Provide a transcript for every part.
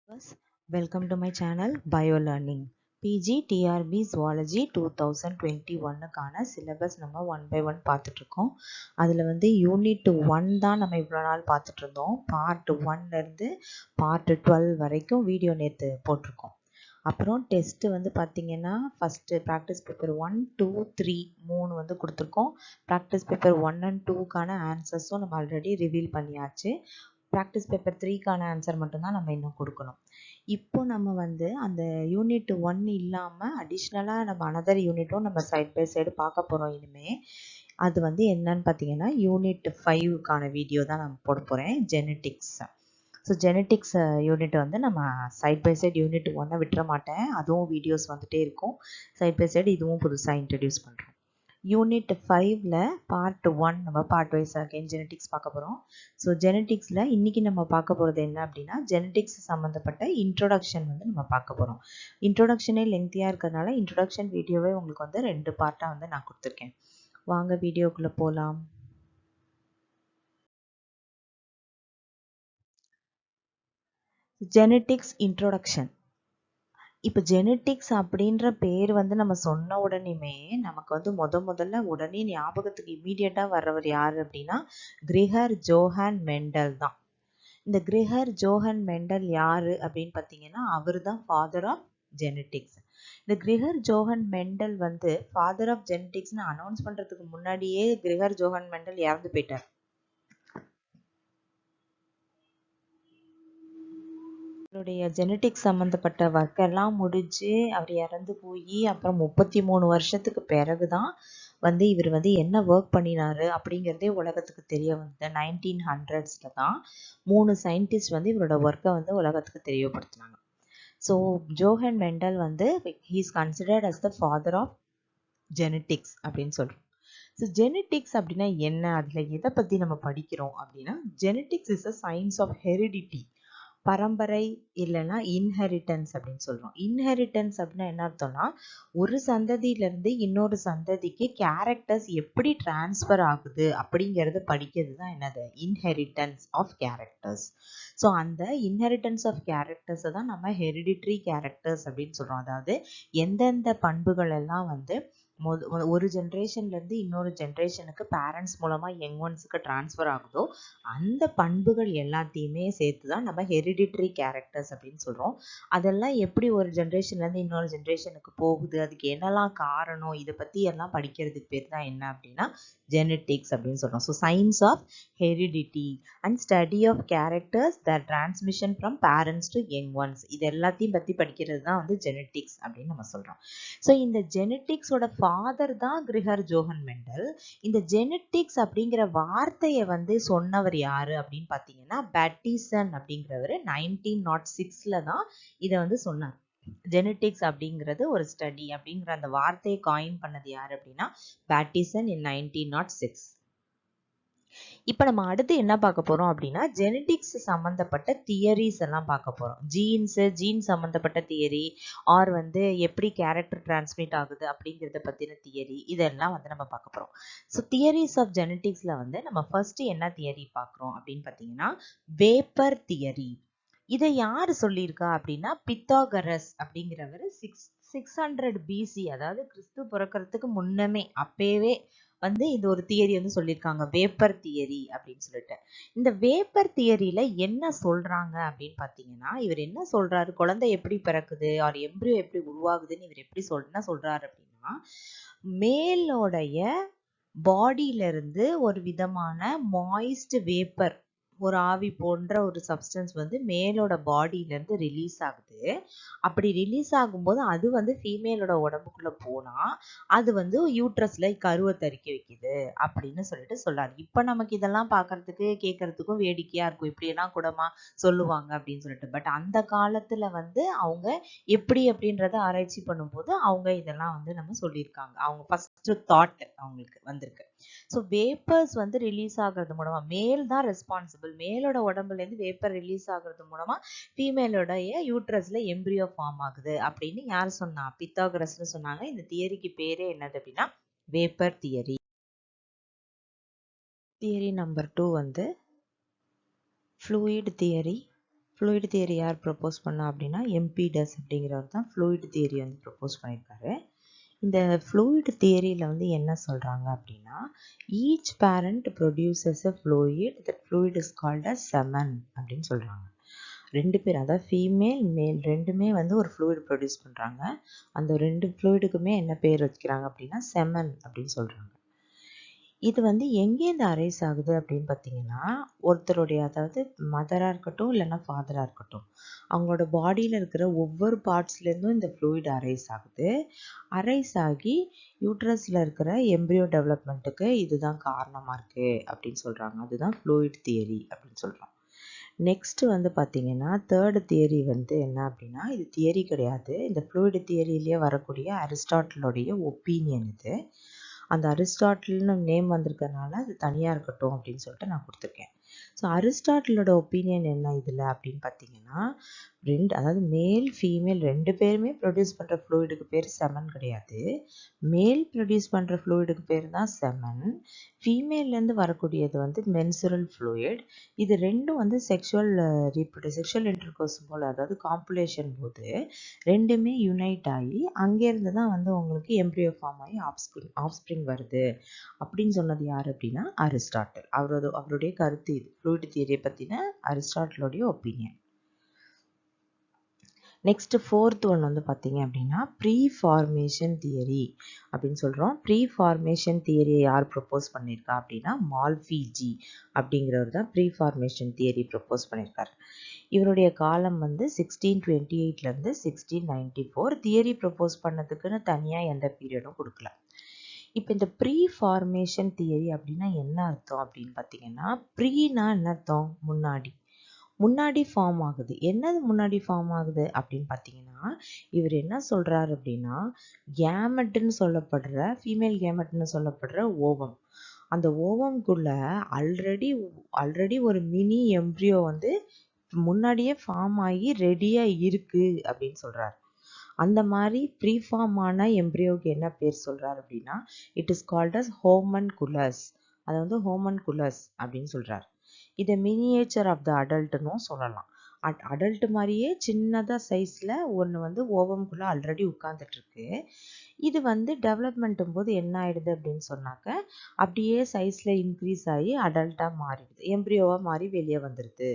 Viewers, welcome to my channel BioLearning. PG TRB Zoology 2021க்கான syllabus நம்ம 1 by 1 பார்த்துட்டு இருக்கோம். அதில் வந்து யூனிட் 1 தான் நம்ம இவ்வளோ நாள் பார்த்துட்டு இருந்தோம். பார்ட் 1லேருந்து பார்ட் 12 வரைக்கும் வீடியோ நேற்று போட்டிருக்கோம். அப்புறம் டெஸ்ட்டு வந்து பார்த்தீங்கன்னா ஃபஸ்ட்டு ப்ராக்டிஸ் பேப்பர் 1, 2, 3 3 வந்து கொடுத்துருக்கோம். ப்ராக்டிஸ் பேப்பர் 1 and 2க்கான ஆன்சர்ஸும் நம்ம ஆல்ரெடி ரிவீல் பண்ணியாச்சு. ப்ராக்டிஸ் பேப்பர் 3க்கான ஆன்சர் மட்டும்தான் நம்ம இன்னும் கொடுக்கணும். இப்போ நம்ம வந்து அந்த யூனிட் 1 இல்லாமல் அடிஷ்னலாக நம்ம அனதர் யூனிட்டும் நம்ம சைட் பை சைடு பார்க்க போகிறோம் இனிமே. அது வந்து என்னன்னு பார்த்தீங்கன்னா யூனிட் 5க்கான வீடியோ தான் நான் போட போகிறேன், ஜெனட்டிக்ஸ். ஸோ ஜெனட்டிக்ஸ் யூனிட் வந்து நம்ம சைட் பை சைடு யூனிட் 1 விட்டுற மாட்டேன், அதுவும் வீடியோஸ் வந்துகிட்டே இருக்கும். சைட் பை சைடு இதுவும் புதுசாக இன்ட்ரடியூஸ் பண்ணுறோம். யூனிட் 5ல் பார்ட் 1 நம்ம பார்ட் வைஸ் அகைன் ஜெனட்டிக்ஸ் பார்க்க போகிறோம். ஸோ ஜெனட்டிக்ஸில் இன்றைக்கி நம்ம பார்க்க போகிறது என்ன அப்படின்னா, ஜெனட்டிக்ஸ் சம்மந்தப்பட்ட இன்ட்ரொடக்ஷன் வந்து நம்ம பார்க்க போகிறோம். இன்ட்ரொடக்ஷனே லென்த்தியாக இருக்கிறதுனால இன்ட்ரொடக்ஷன் வீடியோவே உங்களுக்கு வந்து 2 பார்ட்டாக வந்து நான் கொடுத்துருக்கேன். வாங்க வீடியோக்குள்ளே போகலாம். Genetics introduction. இப்போ ஜெனட்டிக்ஸ் அப்படின்ற பேர் வந்து நம்ம சொன்ன உடனேமே நமக்கு வந்து முதல்ல உடனே ஞாபகத்துக்கு இம்மீடியட்டாக வர்றவர் யார் அப்படின்னா கிரிகர் ஜோஹான் மெண்டல் தான். இந்த கிரிகர் ஜோஹான் மெண்டல் யார் அப்படின்னு பார்த்தீங்கன்னா அவர் தான் ஃபாதர் ஆஃப் ஜெனட்டிக்ஸ். இந்த கிரிகர் ஜோஹான் மெண்டல் வந்து ஃபாதர் ஆஃப் ஜெனட்டிக்ஸ்னு அனௌன்ஸ் பண்ணுறதுக்கு முன்னாடியே கிரிகர் ஜோஹான் மெண்டல் இறந்து போயிட்டார். அவருடைய ஜெனட்டிக்ஸ் சம்மந்தப்பட்ட ஒர்க்கெல்லாம் முடிஞ்சு அவர் இறந்து போய் அப்புறம் 33 வருஷத்துக்கு பிறகு தான் வந்து இவர் வந்து என்ன ஒர்க் பண்ணினாரு அப்படிங்கிறதே உலகத்துக்கு தெரிய வந்தது. 1900s தான் 3 சயின்டிஸ்ட் வந்து இவரோட ஒர்க்கை வந்து உலகத்துக்கு தெரியப்படுத்தினாங்க. ஸோ ஜோஹன் மெண்டல் வந்து he is considered as the father of genetics அப்படின்னு சொல்கிறோம். ஸோ ஜெனட்டிக்ஸ் அப்படின்னா என்ன, அதில் எதை பற்றி நம்ம படிக்கிறோம் அப்படின்னா, genetics is a science of heredity, பரம்பரை இல்லைன்னா இன்ஹெரிட்டன்ஸ் அப்படின்னு சொல்கிறோம். இன்ஹெரிட்டன்ஸ் அப்படின்னா என்ன அர்த்தம்னா, ஒரு சந்ததியிலேருந்து இன்னொரு சந்ததிக்கு கேரக்டர்ஸ் எப்படி டிரான்ஸ்ஃபர் ஆகுது அப்படிங்கிறத படிக்கிறது தான் என்னது, இன்ஹெரிட்டன்ஸ் ஆஃப் கேரக்டர்ஸ். ஸோ அந்த இன்ஹெரிட்டன்ஸ் ஆஃப் கேரக்டர்ஸை தான் நம்ம ஹெரிடிட்ரி கேரக்டர்ஸ் அப்படின்னு சொல்கிறோம். அதாவது எந்தெந்த பண்புகள் எல்லாம் வந்து ஒரு ஜென்ரேஷன்லேருந்து இன்னொரு ஜென்ரேஷனுக்கு பேரண்ட்ஸ் மூலமாக யங் ஒன்ஸுக்கு ட்ரான்ஸ்ஃபர் ஆகுதோ அந்த பண்புகள் எல்லாத்தையுமே சேர்த்து தான் நம்ம ஹெரிடிட்ரி கேரக்டர்ஸ் அப்படின்னு சொல்கிறோம். அதெல்லாம் எப்படி ஒரு ஜென்ரேஷன்லேருந்து இன்னொரு ஜென்ரேஷனுக்கு போகுது, அதுக்கு என்னெல்லாம் காரணம், இதை பற்றி எல்லாம் படிக்கிறதுக்கு பேர் தான் என்ன அப்படின்னா ஜெனட்டிக்ஸ் அப்படின்னு சொல்கிறோம். So science of heredity and study of characters the transmission from parents to young ones, இது எல்லாத்தையும் பற்றி படிக்கிறது தான் வந்து ஜெனட்டிக்ஸ் அப்படின்னு நம்ம சொல்கிறோம். ஸோ இந்த ஜெனட்டிக்ஸோட ஃபாதர் தான் கிரிகர் ஜோஹன் மெண்டல். இந்த ஜெனட்டிக்ஸ் அப்படிங்கிற வார்த்தையை வந்து சொன்னவர் யாரு அப்படின்னு பார்த்தீங்கன்னா பேட்டிசன் அப்படிங்கிறவர் 1906ல் தான் இதை வந்து சொன்னார். ஜெனட்டிக்ஸ் அப்படிங்கிறது ஒரு ஸ்டடி அப்படிங்கிற அந்த வார்த்தையை காயின் பண்ணது யார் அப்படின்னா பேட்டிசன் இன் 1906. இப்போ நம்ம அடுத்து என்ன பார்க்க போகிறோம் அப்படின்னா ஜெனட்டிக்ஸ் சம்மந்தப்பட்ட தியரிஸ் எல்லாம் பார்க்க போகிறோம். ஜீன் சம்மந்தப்பட்ட தியரி, ஆர் வந்து எப்படி கேரக்டர் டிரான்ஸ்மிட் ஆகுது அப்படிங்கிறத பற்றின தியரி, இதெல்லாம் வந்து நம்ம பார்க்க போகிறோம். ஸோ தியரிஸ் ஆஃப் ஜெனட்டிக்ஸில் வந்து நம்ம ஃபர்ஸ்ட் என்ன தியரி பார்க்குறோம் அப்படின்னு பார்த்தீங்கன்னா வேப்பர் தியரி. இதை யார் சொல்லியிருக்கா அப்படின்னா பித்தாகரஸ் அப்படிங்கிறவர் 600 BC, அதாவது கிறிஸ்து பிறக்கிறதுக்கு முன்னமே அப்பவே வந்து இது ஒரு தியரி வந்து சொல்லியிருக்காங்க, வேப்பர் தியரி அப்படின்னு சொல்லிட்டு. இந்த வேப்பர் தியரியில என்ன சொல்றாங்க அப்படின்னு பார்த்தீங்கன்னா, இவர் என்ன சொல்றாரு, குழந்தை எப்படி பிறக்குது ஆர் எம்ப்ரியோ எப்படி உருவாகுதுன்னு இவர் எப்படி என்ன சொல்றாரு அப்படின்னா, மேலோடைய பாடியில இருந்து ஒரு விதமான மாய்ஸ்ட் வேப்பர், ஒரு ஆவி போன்ற ஒரு சப்ஸ்டன்ஸ் வந்து மேலோட பாடியிலேருந்து ரிலீஸ் ஆகுது. அப்படி ரிலீஸ் ஆகும்போது அது வந்து ஃபீமேலோட உடம்புக்குள்ளே போனால் அது வந்து யூட்ரஸில் கருவை தரிக்க வைக்குது அப்படின்னு சொல்லிட்டு சொல்லாரு. இப்போ நமக்கு இதெல்லாம் பார்க்கறதுக்கு கேட்கறதுக்கும் வேடிக்கையாக இருக்கும், இப்படியெல்லாம் கூடமா சொல்லுவாங்க அப்படின்னு சொல்லிட்டு. பட் அந்த காலத்தில் வந்து அவங்க எப்படி அப்படின்றத ஆராய்ச்சி பண்ணும்போது அவங்க இதெல்லாம் வந்து நம்ம சொல்லியிருக்காங்க. அவங்க ஃபர்ஸ்ட் தாட் அவங்களுக்கு வந்திருக்கு. ஸோ வேப்பர்ஸ் வந்து ரிலீஸ் ஆகிறது மூலமா மேல் தான் ரெஸ்பான்சிபிள், மேலோட உடம்புலேருந்து வேப்பர் ரிலீஸ் ஆகிறது மூலமா ஃபீமேலோடைய யூட்ரஸ்ல எம்ப்ரியோ ஃபார்ம் ஆகுது அப்படின்னு யார் சொன்னா, பித்தாகரஸ்னு சொன்னாங்க. இந்த தியரிக்கு பேரே என்னது அப்படின்னா வேப்பர் தியரி. தியரி நம்பர் 2 வந்து ஃப்ளூயிட் தியரி. ஃப்ளூயிட் தியரி யார் ப்ரப்போஸ் பண்ணா அப்படின்னா எம்பிடஸ் அப்படிங்கிறவர் தான் ஃப்ளூயிட் தியரி வந்து ப்ரப்போஸ் பண்ணியிருக்காரு. இந்த ஃப்ளூயிட் தியரியில் வந்து என்ன சொல்கிறாங்க அப்படின்னா, each parent produces a fluid, that fluid is called a semen அப்படின்னு சொல்கிறாங்க. ரெண்டு பேர், அதாவது ஃபீமேல் மேல் ரெண்டுமே வந்து ஒரு ஃப்ளூயிட் ப்ரொடியூஸ் பண்ணுறாங்க. அந்த ரெண்டு ஃப்ளூயிடுக்குமே என்ன பேர் வைக்கிறாங்க அப்படின்னா செமன் அப்படின்னு சொல்கிறாங்க. இது வந்து எங்கேருந்து அரைஸ் ஆகுது அப்படின்னு பார்த்தீங்கன்னா, ஒருத்தருடைய, அதாவது மதராக இருக்கட்டும் இல்லைன்னா ஃபாதராக இருக்கட்டும், அவங்களோட பாடியில் இருக்கிற ஒவ்வொரு பார்ட்ஸ்லேருந்தும் இந்த ஃப்ளூயிட் அரைஸ் ஆகுது. அரைஸ் ஆகி யூட்ரஸில் இருக்கிற எம்ப்ரியோ டெவலப்மெண்ட்டுக்கு இதுதான் காரணமாக இருக்குது அப்படின்னு சொல்கிறாங்க. அதுதான் ஃப்ளூயிட் தியரி அப்படின்னு சொல்கிறோம். நெக்ஸ்ட் வந்து பார்த்தீங்கன்னா, தேர்டு தியரி வந்து என்ன அப்படின்னா, இது தியரி கிடையாது. இந்த ஃப்ளூயிட் தியரியிலேயே வரக்கூடிய அரிஸ்டாட்டிலோடைய ஒப்பீனியன் இது. அந்த அரிஸ்டாட்டில்னு நேம் வந்திருக்கறனால அது தனியாக இருக்கட்டும் அப்படின்னு சொல்லிட்டு நான் கொடுத்துருக்கேன். ஸோ அரிஸ்டாட்டிலோட ஒப்பீனியன் என்ன இதில் அப்படின்னு பார்த்தீங்கன்னா, அதாவது மேல் ஃபீமேல் ரெண்டு பேருமே ப்ரொடியூஸ் பண்ணுற ஃப்ளூயிடுக்கு பேர் செமன் கிடையாது. மேல் ப்ரொடியூஸ் பண்ணுற ஃப்ளூயிடுக்கு பேர் தான் செமன். ஃபீமேல்லேருந்து வரக்கூடியது வந்து மென்சுரல் ஃப்ளூயிட். இது ரெண்டும் வந்து செக்ஷுவல் இன்டர்கோர்ஸ் போல், அதாவது காம்புலேஷன் போது ரெண்டுமே யுனைட் ஆகி அங்கேருந்து தான் வந்து உங்களுக்கு எம்ப்ரியோ ஃபார்ம் ஆகி ஆஃப்ஸ்ப்ரிங் வருது அப்படின்னு சொன்னது யார் அப்படின்னா அரிஸ்டாட்டில். அவருடைய கருத்து இது. ஃப்ளூயிட் தியரியை பற்றின அரிஸ்டாட்டிலோடைய ஒப்பீனியன். நெக்ஸ்ட் ஃபோர்த் ஒன் வந்து பார்த்தீங்க அப்படின்னா ப்ரீ ஃபார்மேஷன் தியரி அப்படின்னு சொல்கிறோம். ப்ரீ ஃபார்மேஷன் தியரியை யார் ப்ரப்போஸ் பண்ணியிருக்கா அப்படின்னா மால்ஃபிஜி அப்படிங்கிறவர் தான் ப்ரீ ஃபார்மேஷன் தியரி ப்ரப்போஸ் பண்ணியிருக்காரு. இவருடைய காலம் வந்து 1628லேருந்து 1694. தியரி ப்ரப்போஸ் பண்ணதுக்குன்னு தனியாக எந்த பீரியடும் கொடுக்கல. இப்போ இந்த ப்ரீ ஃபார்மேஷன் தியரி அப்படின்னா என்ன அர்த்தம் அப்படின்னு பார்த்தீங்கன்னா, ப்ரீனா என்ன அர்த்தம்? முன்னாடி ஃபார்ம் ஆகுது. என்னது முன்னாடி ஃபார்ம் ஆகுது அப்படின்னு பார்த்தீங்கன்னா, இவர் என்ன சொல்கிறார் அப்படின்னா, கேமெட்டுன்னு சொல்லப்படுற ஃபீமேல் கேமெட்னு சொல்லப்படுற ஓவம், அந்த ஓவம்குள்ள ஆல்ரெடி ஒரு மினி எம்ப்ரியோ வந்து முன்னாடியே ஃபார்ம் ஆகி ரெடியாக இருக்குது அப்படின்னு சொல்கிறார். அந்த மாதிரி ப்ரீஃபார்மான எம்ப்ரியோவுக்கு என்ன பேர் சொல்கிறார் அப்படின்னா, இட் இஸ் கால்ட் அஸ் ஹோமன்குலஸ். அதை வந்து ஹோமன்குலஸ் அப்படின்னு சொல்கிறார். இதை மினியேச்சர் ஆஃப் த அடல்ட்னும் சொல்லலாம். அடல்ட் மாதிரியே சின்னதாக சைஸில் ஒன்று வந்து ஓவம்குள்ளே ஆல்ரெடி உட்காந்துட்ருக்கு. இது வந்து டெவலப்மெண்ட்டும் போது என்ன ஆகிடுது அப்படின்னு சொன்னாக்க, அப்படியே சைஸில் இன்க்ரீஸ் ஆகி அடல்ட்டாக மாறிடுது, எம்ப்ரியோவாக மாறி வெளியே வந்துடுது.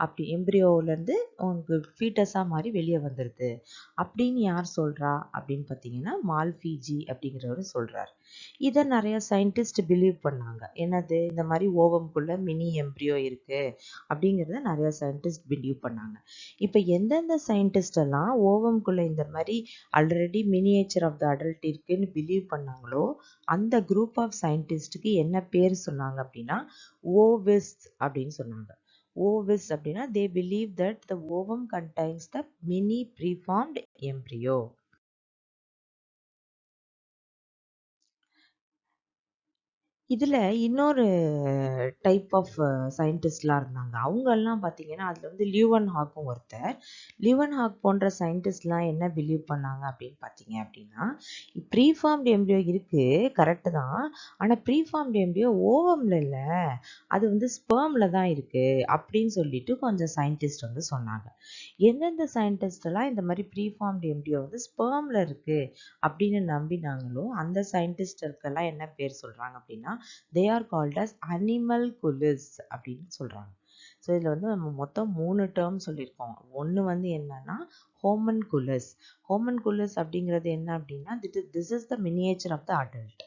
அப்படி எம்ப்ரியோவிலேருந்து உங்களுக்கு ஃபீட்டஸாக மாறி வெளியே வந்துடுது அப்படின்னு யார் சொல்கிறா அப்படின்னு பார்த்தீங்கன்னா மால்ஃபிஜி அப்படிங்கிறவர் சொல்கிறார். இதை நிறைய சயின்டிஸ்ட் பிலீவ் பண்ணாங்க. என்னது, இந்த மாதிரி ஓவம்குள்ளே மினி எம்ப்ரியோ இருக்குது அப்படிங்கிறத நிறைய சயின்டிஸ்ட் பிலீவ் பண்ணாங்க. இப்போ எந்தெந்த சயின்டிஸ்ட் எல்லாம் ஓவம்குள்ளே இந்த மாதிரி already miniature of the adult இருக்குன்னு பிலீவ் பண்ணாங்களோ அந்த குரூப் ஆஃப் சயின்டிஸ்ட்டுக்கு என்ன பேர் சொன்னாங்க அப்படின்னா ஓவிஸ் அப்படின்னு சொன்னாங்க. ஓவிஸ் அப்படின்னா they believe that the ovum contains the mini preformed embryo. இதில் இன்னொரு டைப் ஆஃப் சயின்டிஸ்ட்லாம் இருந்தாங்க. அவங்கெல்லாம் பார்த்தீங்கன்னா அதில் வந்து லியூவன் ஹாக்கும் ஒருத்தர். லியூவன் ஹாக் போன்ற சயின்டிஸ்ட்லாம் என்ன பிலீவ் பண்ணாங்க அப்படின்னு பார்த்தீங்க அப்படின்னா, ப்ரீஃபார்ம்டு எம்ப்ரியோ இருக்குது, கரெக்டு தான். ஆனால் ப்ரீஃபார்ம்டு எம்ப்ரியோ ஓவமில் இல்லை, அது வந்து ஸ்பெர்மில் தான் இருக்குது அப்படின்னு சொல்லிட்டு கொஞ்சம் சயின்டிஸ்ட் வந்து சொன்னாங்க. எந்தெந்த சயின்டிஸ்டெல்லாம் இந்த மாதிரி ப்ரீஃபார்ம்டு எம்ப்ரியோ வந்து ஸ்பெர்மில் இருக்குது அப்படின்னு நம்பினாங்களோ அந்த சயின்டிஸ்டுக்கெல்லாம் என்ன பேர் சொல்கிறாங்க அப்படின்னா they are called as animalculists அப்படின்னு சொல்கிறாங்க. ஸோ இதில் வந்து நம்ம மொத்தம் 3 டேர்ம் சொல்லியிருக்கோம். ஒன்று வந்து என்னன்னா ஹோமன்குலஸ். ஹோமன்குலஸ் அப்படிங்கிறது என்ன அப்படின்னா this is the miniature of the adult.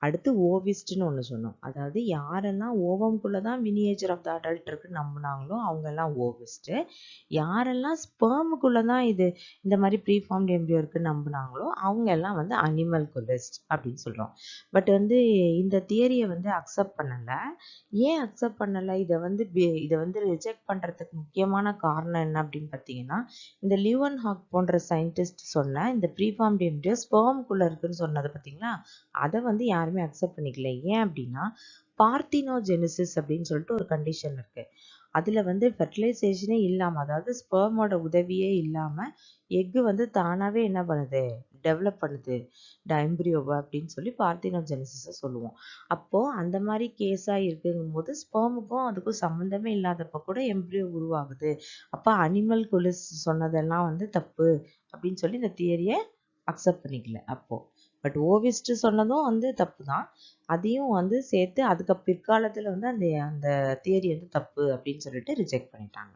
அடுத்து ஓவிஸ்ட்னு ஒன்று சொன்னோம். அதாவது யாரெல்லாம் ஓவம்குள்ளே தான் மினியேச்சர் ஆஃப் த அடல்ட் இருக்குன்னு நம்பினாங்களோ அவங்கெல்லாம் ஓவிஸ்ட்டு. யாரெல்லாம் ஸ்பெர்முக்குள்ளே தான் இந்த மாதிரி ப்ரீஃபார்ம்டு எம்ப்ரியோ இருக்குன்னு நம்பினாங்களோ அவங்க எல்லாம் வந்து அனிமல்குலிஸ்ட் அப்படின்னு சொல்கிறோம். பட் வந்து இந்த தியரியை வந்து அக்செப்ட் பண்ணலை. ஏன் அக்செப்ட் பண்ணலை? இதை வந்து ரிஜெக்ட் பண்ணுறதுக்கு முக்கியமான காரணம் என்ன அப்படின்னு பார்த்தீங்கன்னா, இந்த லியூவன் ஹாக் போன்ற சயின்டிஸ்ட் சொன்ன இந்த ப்ரீஃபார்ம்டு எம்ப்ரியோ ஸ்பெர்முக்குள்ளே இருக்குன்னு சொன்னதை பார்த்தீங்களா, அதை வந்து யாருமே அக்செப்ட் பண்ணிக்கல. ஏன் அப்படின்னா பார்த்தினோஜெனிசிஸ் அப்படின்னு சொல்லிட்டு ஒரு கண்டிஷன் இருக்குது. அதில் வந்து ஃபெர்டிலைசேஷனே இல்லாமல், அதாவது ஸ்பெர்மோட உதவியே இல்லாமல் எக்கு வந்து தானாகவே என்ன பண்ணுது, டெவலப் பண்ணுது எம்ப்ரியோவை அப்படின்னு சொல்லி பார்த்தினோஜெனிசிஸை சொல்லுவோம். அப்போது அந்த மாதிரி கேஸாக இருக்குங்கும்போது ஸ்பெர்முக்கும் அதுக்கும் சம்மந்தமே இல்லாதப்போ கூட எம்ப்ரியோ உருவாகுது. அப்போ அனிமல் கொலிஸ் சொன்னதெல்லாம் வந்து தப்பு அப்படின்னு சொல்லி இந்த தியரியை அக்செப்ட் பண்ணிக்கல அப்போது. பட் ஓவிஸ்ட் சொன்னதும் வந்து தப்பு தான். அதையும் வந்து சேர்த்து அதுக்கு பிற்காலத்தில் வந்து அந்த அந்த தியரி வந்து தப்பு அப்படின்னு சொல்லிட்டு ரிஜெக்ட் பண்ணிட்டாங்க.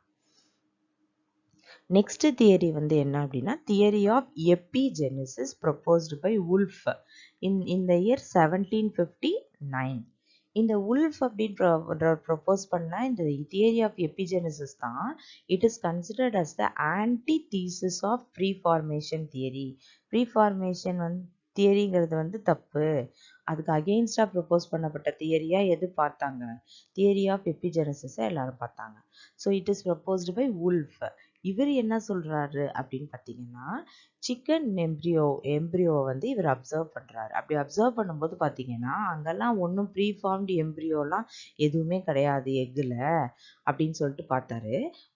நெக்ஸ்ட் தியரி வந்து என்ன அப்படின்னா theory of epigenesis proposed by Wolff in the year 1759. இந்த உல்ஃப் அப்படின்னு ப்ரொப்போஸ் பண்ண இந்த தியரி ஆஃப் எபிஜெனிசிஸ் தான் it is considered as the antithesis of preformation theory. Preformation வந்து தியரிங்கிறது வந்து தப்பு, அதுக்கு அகெயின்ஸ்டாக ப்ரொப்போஸ் பண்ணப்பட்ட தியரியாக எது பார்த்தாங்க? தியரி ஆஃப் எபிஜெனிசிஸை எல்லாரும் பார்த்தாங்க. So it is proposed by Wolff. இவர் என்ன சொல்கிறாரு அப்படின்னு பார்த்தீங்கன்னா சிக்கன் எம்ப்ரியோவை வந்து இவர் அப்சர்வ் பண்ணுறாரு. அப்படி அப்சர்வ் பண்ணும்போது பார்த்தீங்கன்னா அங்கெல்லாம் ஒன்றும் ப்ரீஃபார்ம்டு எம்ப்ரியோலாம் எதுவுமே கிடையாது எக்கில் அப்படின்னு சொல்லிட்டு பார்த்தாரு.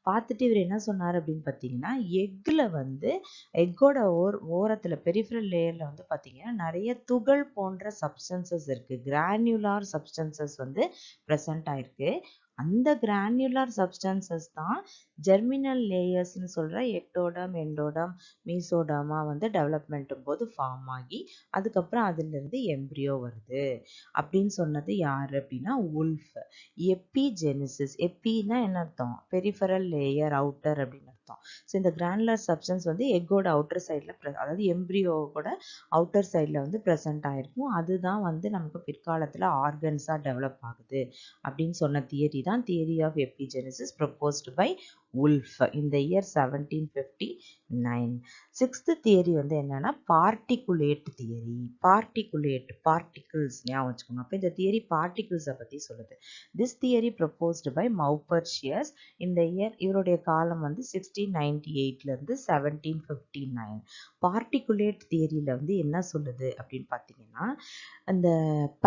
பார்த்துட்டு இவர் என்ன சொன்னார் அப்படின்னு பார்த்தீங்கன்னா எக்கில் வந்து எக்கோட ஓரத்தில் பெரிஃபரல் லேயரில் வந்து பார்த்தீங்கன்னா நிறைய துகள் போன்ற சப்ஸ்டன்சஸ் இருக்குது, கிரானியுலார் சப்ஸ்டன்சஸ் வந்து ப்ரெசண்ட் ஆயிருக்கு. அந்த கிரானியுலார் சப்ஸ்டன்சஸ் தான் ஜெர்மினல் லேயர்ஸ்னு சொல்கிற எக்டோடம், எண்டோடம், மீசோடமா வந்து டெவலப்மெண்ட்டும் போது ஃபார்ம் ஆகி அதுக்கப்புறம் அதுலேருந்து எம்ப்ரியோ வருது அப்படின்னு சொன்னது யார் அப்படின்னா உல்ஃப். எபிஜெனிசிஸ், எப்பின்னா என்ன அர்த்தம்? பெரிஃபரல் லேயர், அவுட்டர் அப்படின்னு அர்த்தம். ஸோ இந்த கிரானுலர் சப்ஸ்டன்ஸ் வந்து எக்கோட அவுட்டர் சைடில் அதாவது எம்ப்ரியோவோட அவுட்டர் சைடில் வந்து ப்ரெசென்ட் ஆகிருக்கும். அதுதான் வந்து நமக்கு பிற்காலத்தில் ஆர்கன்ஸாக டெவலப் ஆகுது அப்படின்னு சொன்ன தியரி தான் theory of epigenesis proposed by Wolff in the year 1759. Sixth theory வந்து என்னன்னா பார்ட்டிகுலேட் தியரி. பார்ட்டிகிள்ஸ் ஞாபகம் வச்சுக்கோங்க. அப்போ இந்த தியரி பார்ட்டிகிள்ஸை பற்றி சொல்லுது. திஸ் தியரி ப்ரொப்போஸ்டு பை மௌபர்ஷியஸ் இந்த இயர், இவருடைய காலம் வந்து 1698லேருந்து 1759. பார்ட்டிகுலேட் தியரியில் வந்து என்ன சொல்லுது அப்படின்னு பார்த்தீங்கன்னா அந்த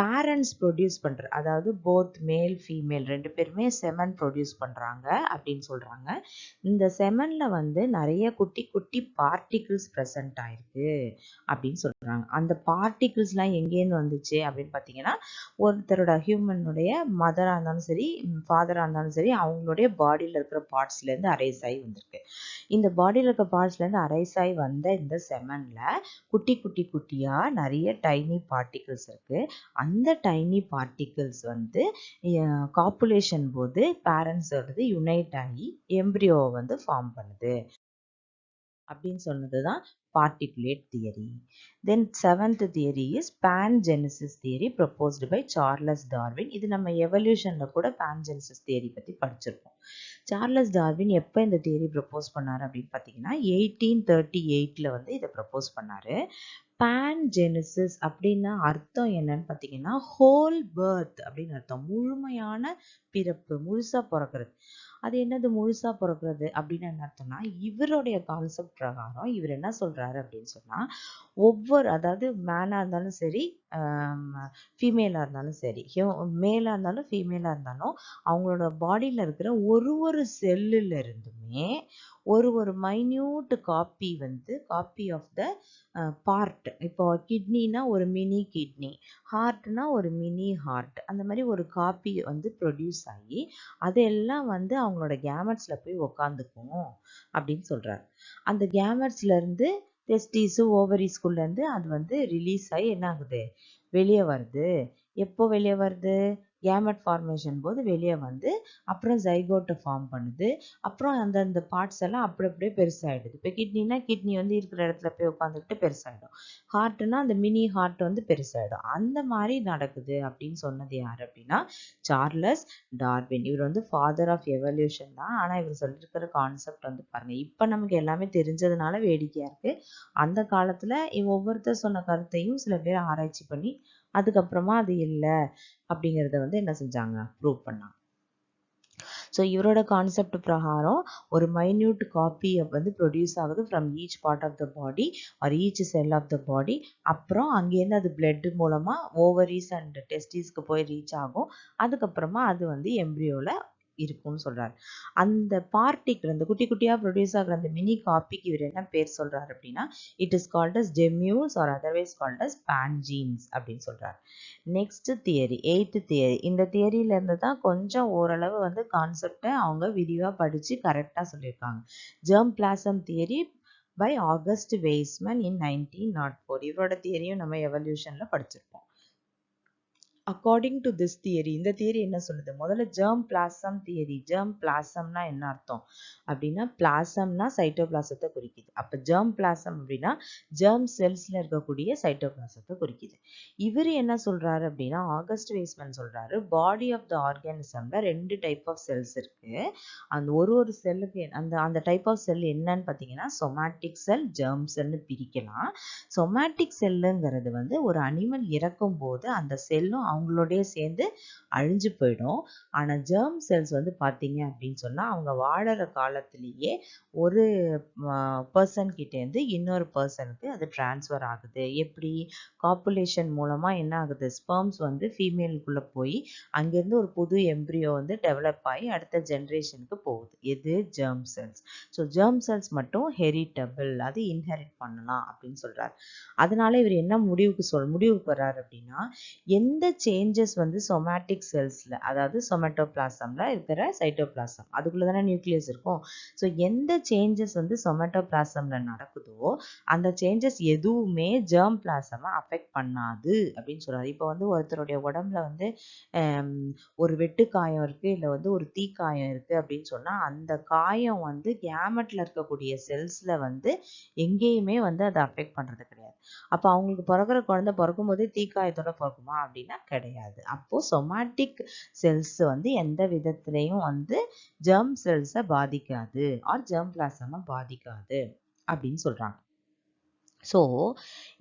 பேரண்ட்ஸ் ப்ரொடியூஸ் பண்ணுற, அதாவது போத் மேல் ஃபீமேல் ரெண்டு பேருமே செமன் ப்ரொடியூஸ் பண்ணுறாங்க அப்படின்னு சொல்கிறாங்க. இந்த செமனில் வந்து நிறைய குட்டி குட்டி பார்ட்டிகிள்ஸ் ப்ரெசண்ட் ஆயிருக்கு அப்படின்னு சொல்கிறாங்க. அந்த பார்ட்டிகிள்ஸ்லாம் எங்கேருந்து வந்துச்சு அப்படின்னு பார்த்தீங்கன்னா ஒருத்தரோட ஹியூமனுடைய மதராக இருந்தாலும் சரி ஃபாதராக இருந்தாலும் சரி அவங்களுடைய பாடியில் இருக்கிற பார்ட்ஸ்லேருந்து அரைஸ் ஆகி வந்திருக்கு. இந்த பாடியில் இருக்கிற பார்ட்ஸ்லேருந்து அரைஸ் ஆகி வந்த இந்த செமனில் குட்டி குட்டி குட்டியாக நிறைய டைனி பார்ட்டிகிள்ஸ் இருக்குது. அந்த டைனி பார்ட்டிகிள்ஸ் வந்து காப்புலேஷன் போது பேரண்ட்ஸோடது யுனைட் ஆகி எம்ப்ரியோவை வந்து ஃபார்ம் பண்ணுது அப்படின்னு சொன்னது தான் particulate theory. Then seventh theory is pangenesis theory proposed by Charles Darwin. இது நம்ம எவல்யூஷனில் கூட பேன்ஜெனிசிஸ் தியரி பற்றி படிச்சிருக்கோம். சார்லஸ் டார்வின் எப்போ இந்த தியரி ப்ரப்போஸ் பண்ணார் அப்படின்னு பார்த்தீங்கன்னா 1838 வந்து இதை ப்ரப்போஸ் பண்ணார். பேன்ஜெனிசிஸ் அப்படின்னா அர்த்தம் என்னன்னு பார்த்தீங்கன்னா ஹோல் பர்த் அப்படின்னு அர்த்தம், முழுமையான பிறப்பு, முழுசாக பிறக்கிறது. அது என்னது முழுசாக பிறக்கிறது அப்படின்னு என்ன அர்த்தம்னா இவருடைய கான்செப்ட் பிரகாரம் இவர் என்ன சொல்கிறாரு அப்படின்னு சொன்னால் அதாவது மேனாக இருந்தாலும் சரி ஃபீமேலாக இருந்தாலும் சரி, மேலாக இருந்தாலும் ஃபீமேலாக இருந்தாலும் அவங்களோட பாடியில் இருக்கிற ஒரு செல்லுல இருந்துமே ஒரு minute copy of the part. இப்போ கிட்னினா ஒரு மினி கிட்னி, ஹார்ட்னா ஒரு மினி ஹார்ட், அந்த மாதிரி ஒரு காப்பி வந்து ப்ரொடியூஸ் ஆகி அதெல்லாம் வந்து அவங்களோட கேமெட்ஸில் போய் உக்காந்துக்கும் அப்படின்னு சொல்கிறார். அந்த கேமெட்ஸ்லேருந்து டெஸ்டிஸு ஓவரிஸ்குள்ளேருந்து அது வந்து ரிலீஸ் ஆகி என்ன ஆகுது, வெளியே வருது. எப்போ வெளியே வருது? கேமெட் ஃபார்மேஷன் போது வெளியே வந்து அப்புறம் ஜைகோட்டை ஃபார்ம் பண்ணுது. அப்புறம் அந்த பார்ட்ஸ் எல்லாம் அப்படியே பெருசாகிடுது. இப்போ கிட்னினா கிட்னி வந்து இருக்கிற இடத்துல போய் உட்காந்துக்கிட்டு பெருசாகிடும். ஹார்ட்னா அந்த மினி ஹார்ட் வந்து பெருசாகிடும். அந்த மாதிரி நடக்குது அப்படின்னு சொன்னது யார் அப்படின்னா சார்லஸ் டார்வின். இவர் வந்து ஃபாதர் ஆஃப் எவல்யூஷன் தான். ஆனால் இவர் சொல்லியிருக்கிற கான்செப்ட் வந்து பாருங்கள், இப்போ நமக்கு எல்லாமே தெரிஞ்சதுனால வேடிக்கையாக இருக்குது. அந்த காலத்தில் ஒவ்வொருத்தர் சொன்ன கருத்தையும் சில பேர் ஆராய்ச்சி பண்ணி அதுக்கப்புறமா அது இல்லை அப்படிங்கிறத வந்து என்ன செஞ்சாங்க, ப்ரூவ் பண்ணாங்க. ஸோ இவரோட கான்செப்ட் பிரகாரம் ஒரு மைன்யூட் காப்பி வந்து ப்ரொடியூஸ் ஆகுது from each part of the body or each cell of the body. அப்புறம் அங்கேருந்து அது பிளட் மூலமாக ஓவரிஸ் அண்ட் டெஸ்டிஸ்க்கு போய் ரீச் ஆகும். அதுக்கப்புறமா அது வந்து எம்ப்ரியோவில் இருக்கும்னு சொல்றாரு. அந்த பார்ட்டிக்கிள் அந்த குட்டி குட்டியா ப்ரொடியூஸ் ஆகிற அந்த மினி காப்பிக்கு இவர் என்ன பேர் சொல்றாரு அப்படின்னா, it is called as gemmules or otherwise called as pangenes அப்படின்னு சொல்றாரு. Next theory, 8th theory. இந்த தியரியில இருந்து தான் கொஞ்சம் ஓரளவு வந்து கான்செப்டை அவங்க விரிவா படிச்சு கரெக்டா சொல்லியிருக்காங்க. Germ plasm theory by August Weismann in 1904. இவரோட தியரியும் நம்ம எவல்யூஷன்ல படிச்சிருப்போம். அக்கார்டிங் டு திஸ் தியரி, இந்த தியரி என்ன சொல்லுது? முதல்ல ஜெர்ம் பிளாசம் தியரி. ஜெர்ம் பிளாசம்னா என்ன அர்த்தம் அப்படின்னா, பிளாசம்னா சைட்டோபிளாசத்தை குறிக்குது. அப்போ ஜெர்ம் பிளாசம் அப்படின்னா ஜெர்ம் செல்ஸ்ல இருக்கக்கூடிய சைட்டோபிளாசத்தை குறிக்குது. இவர் என்ன சொல்றாரு அப்படின்னா, ஆகஸ்ட் வெய்ஸ்மேன் சொல்றாரு, பாடி ஆஃப் த ஆர்கானிசம்ல 2 டைப் ஆஃப் செல்ஸ் இருக்கு. அந்த ஒரு செல்லுக்கு அந்த அந்த டைப் ஆஃப் செல் என்னன்னு பார்த்தீங்கன்னா, சொமாட்டிக் செல், ஜெர்ம் செல்னு பிரிக்கலாம். சொமாட்டிக் செல்லுங்கிறது வந்து ஒரு அனிமல் இறக்கும் போது அந்த செல்லும் அவங்களோடய சேர்ந்து அழிஞ்சு போயிடும். ஆனால் ஜெர்ம் செல்ஸ் வந்து பார்த்தீங்க அப்படின்னு சொன்னால், அவங்க வாழற காலத்திலேயே ஒரு பர்சன் கிட்டேருந்து இன்னொரு பர்சனுக்கு அது டிரான்ஸ்ஃபர் ஆகுது. எப்படி? காப்புலேஷன் மூலமாக என்ன ஆகுது? ஸ்பெர்ம்ஸ் வந்து ஃபீமேலுக்குள்ளே போய் அங்கேருந்து ஒரு புது எம்ப்ரியோ வந்து டெவலப் ஆகி அடுத்த ஜென்ரேஷனுக்கு போகுது. எது? Germ cells. So germ cells மட்டும் ஹெரிட்டபிள், அது இன்ஹெரிட் பண்ணலாம் அப்படின்னு சொல்கிறார். அதனால இவர் என்ன முடிவுக்கு வர்றாரு அப்படின்னா, எந்த சேஞ்சஸ் வந்து சொமாட்டிக் செல்ஸில், அதாவது சொமேட்டோபிளாசமில் இருக்கிற சைட்டோபிளாசம் அதுக்குள்ளே தானே நியூக்ளியஸ் இருக்கும். ஸோ எந்த சேஞ்சஸ் வந்து சொமேட்டோபிளாசமில் நடக்குதோ அந்த சேஞ்சஸ் எதுவுமே ஜெர்ம் பிளாசமை அஃபெக்ட் பண்ணாது அப்படின்னு சொல்கிறார். இப்போ வந்து ஒருத்தருடைய உடம்புல வந்து ஒரு வெட்டு காயம் இருக்குது, இல்லை வந்து ஒரு தீக்காயம் இருக்குது அப்படின்னு சொன்னால், அந்த காயம் வந்து கேமெட்டில் இருக்கக்கூடிய செல்ஸில் வந்து எங்கேயுமே வந்து அதை அஃபெக்ட் பண்ணுறது கிடையாது. அப்போ அவங்களுக்கு பிறகுற குழந்தை பிறக்கும் போதே தீக்காயத்தோட பிறக்குமா அப்படின்னா கிடையாது. அப்போது சொமாட்டிக் செல்ஸ் வந்து எந்த விதத்துலேயும் வந்து ஜெர்ம் செல்ஸை பாதிக்காது ஆர் ஜெர்ம் பிளாசமை பாதிக்காது அப்படின்னு சொல்கிறாங்க. ஸோ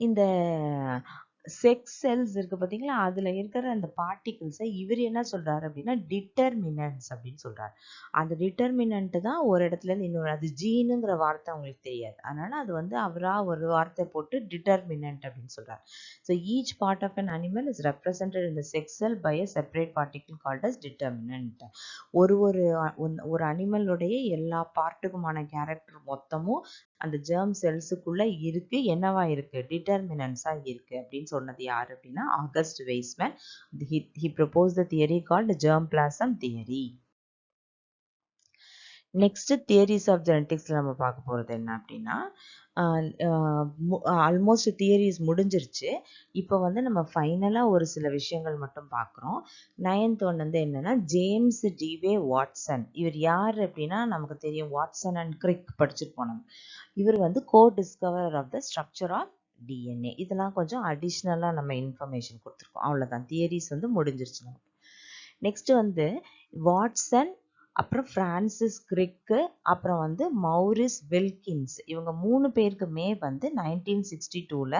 இந்த செக்ஸ் செல்ஸ் இருக்குது பார்த்தீங்களா, அதில் இருக்கிற அந்த பார்ட்டிகிள்ஸை இவர் என்ன சொல்கிறாரு அப்படின்னா டிட்டர்மினன்ட்ஸ் அப்படின்னு சொல்கிறார். அந்த டிட்டர்மினன்ட்டு தான் ஒரு இடத்துலேருந்து இன்னொரு, அது ஜீனுங்கிற வார்த்தை அவங்களுக்கு தெரியாது, அதனால் அது வந்து அவராக ஒரு வார்த்தை போட்டு டிட்டர்மினன்ட் அப்படின்னு சொல்கிறார். So each part of an animal is represented in the sex cell by a separate particle called as determinant. ஒரு அனிமலுடைய எல்லா பார்ட்டுக்குமான கேரக்டர் மொத்தமும் அந்த ஜெர்ம் செல்ஸுக்குள்ள இருக்கு. என்னவா இருக்கு? டிட்டர்மினன்ஸா இருக்கு அப்படின்னு சொன்னது யாரு அப்படின்னா August Weismann. he proposed the theory called germ plasm theory. Next theories of ஜெனட்டிக்ஸ்ல நம்ம பார்க்க போகிறது என்ன அப்படின்னா, ஆல்மோஸ்ட் தியரிஸ் முடிஞ்சிருச்சு. இப்போ வந்து நம்ம ஃபைனலாக ஒரு சில விஷயங்கள் மட்டும் பார்க்குறோம். 9th ஒன் வந்து என்னென்னா ஜேம்ஸ் டிவே வாட்சன். இவர் யார் அப்படின்னா நமக்கு தெரியும், வாட்சன் அண்ட் கிரிக் படிச்சிருப்போம் நம்ம. இவர் வந்து co-discoverer of the structure of DNA. இதெல்லாம் கொஞ்சம் அடிஷ்னலாக நம்ம இன்ஃபர்மேஷன் கொடுத்துருக்கோம். அவ்வளோதான், தியரிஸ் வந்து முடிஞ்சிருச்சு நமக்கு. நெக்ஸ்ட் வந்து வாட்சன், அப்புறம் ஃப்ரான்சிஸ் கிரிக்கு, அப்புறம் வந்து மௌரிஸ் வில்கின்ஸ், இவங்க 3 பேருக்குமே வந்து 1962ல்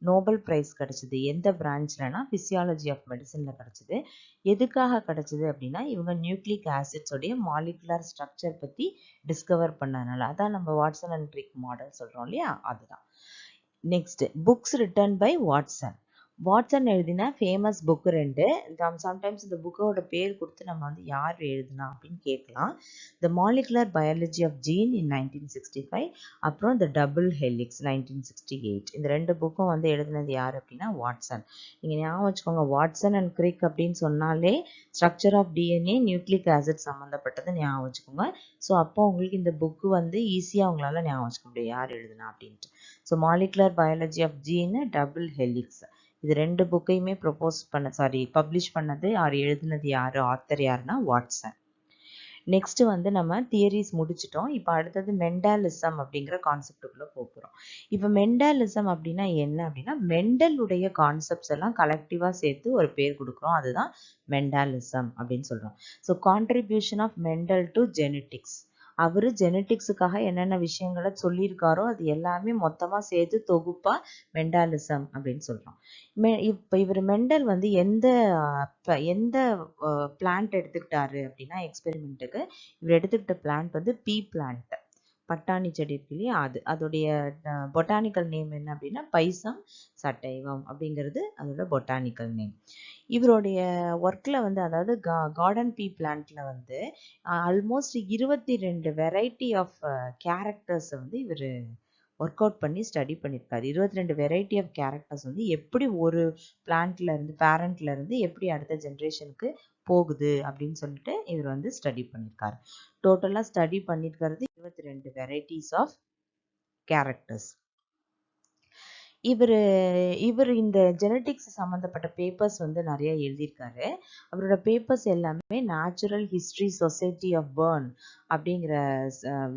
நோபல் ப்ரைஸ் கிடச்சிது. எந்த பிரான்ச்லனா ஃபிசியாலஜி ஆஃப் மெடிசனில் கிடச்சிது. எதுக்காக கிடச்சிது அப்படின்னா இவங்க நியூக்ளிக் ஆசிட்ஸோடைய மாலிகுலர் ஸ்ட்ரக்சர் பற்றி டிஸ்கவர் பண்ணனால. அதான் நம்ம வாட்சன் அண்ட் கிரிக் மாடல் சொல்கிறோம் இல்லையா, அதுதான். Next books written by Watson. Watson எழுதின ஃபேமஸ் புக் 2. சம்டைம்ஸ் இந்த புக்கோட பேர் கொடுத்து நம்ம வந்து யார் எழுதுனா அப்படின்னு கேட்கலாம். The molecular biology of gene in 1965, அப்புறம் த டபுள் ஹெலிக்ஸ் 1968. இந்த 2 புக்கும் வந்து எழுதினது யார் அப்படின்னா வாட்சன். நீங்கள் ஞாபகம் வச்சுக்கோங்க, வாட்சன் அண்ட் கிரிக் அப்படின்னு சொன்னாலே structure of DNA, nucleic acid சம்மந்தப்பட்டது ஞாபகம் வச்சுக்கோங்க. ஸோ அப்போ உங்களுக்கு இந்த புக்கு வந்து ஈஸியாக உங்களால் ஞாபகம் வச்சுக்க முடியும் யார் எழுதுனா அப்படின்ட்டு. So molecular biology of gene, double helix, இது 2 புக்கையுமே பப்ளிஷ் பண்ணது எழுதினது யார், ஆத்தர் யாருன்னா வாட்சன். நெக்ஸ்ட் வந்து நம்ம தியரிஸ் முடிச்சிட்டோம். இப்போ அடுத்தது மெண்டலிசம் அப்படிங்கிற கான்செப்டுக்குள்ளே போகிறோம். இப்போ மெண்டலிசம் அப்படின்னா என்ன அப்படின்னா, மெண்டலுடைய கான்செப்ட்ஸ் எல்லாம் கலெக்டிவாக சேர்த்து ஒரு பேர் கொடுக்குறோம், அதுதான் மெண்டலிசம் அப்படின்னு சொல்கிறோம். So contribution of Mendel to genetics. அவர் ஜெனட்டிக்ஸுக்காக என்னென்ன விஷயங்களை சொல்லியிருக்காரோ அது எல்லாமே மொத்தமாக சேர்த்து தொகுப்பாக மெண்டலிசம் அப்படின்னு சொல்கிறோம். இப்போ இவர் மெண்டல் வந்து எந்த பிளான்ட் எடுத்துக்கிட்டாரு அப்படின்னா எக்ஸ்பெரிமெண்ட்டுக்கு இவர் எடுத்துக்கிட்ட பிளான்ட் வந்து பீ பிளான்ட். பட்டாணி செடி இருக்கு இல்லையா, அதோடைய பொட்டானிக்கல் நேம் என்ன அப்படின்னா பைசம் சட்டைவம் அப்படிங்கிறது அதோட பொட்டானிக்கல் நேம். இவருடைய ஒர்க்கில் வந்து அதாவது கார்டன் பீ பிளான்ட்ல வந்து ஆல்மோஸ்ட் 22 வெரைட்டி ஆஃப் கேரக்டர்ஸை வந்து இவர் ஒர்க் அவுட் பண்ணி ஸ்டடி பண்ணியிருக்காரு. 22 வெரைட்டி ஆஃப் கேரக்டர்ஸ் வந்து எப்படி ஒரு பேரண்ட்ல இருந்து எப்படி அடுத்த ஜென்ரேஷனுக்கு போகுது அப்படின்னு சொல்லிட்டு இவர் வந்து ஸ்டடி பண்ணியிருக்காரு. டோட்டலாக ஸ்டடி பண்ணியிருக்கிறது 22 வெரைட்டிஸ் ஆஃப் கேரக்டர்ஸ். இவர் இந்த ஜெனட்டிக்ஸ் சம்மந்தப்பட்ட பேப்பர்ஸ் வந்து நிறைய எழுதியிருக்காரு. அவரோட பேப்பர்ஸ் எல்லாமே natural history society of Brunn அப்படிங்கிற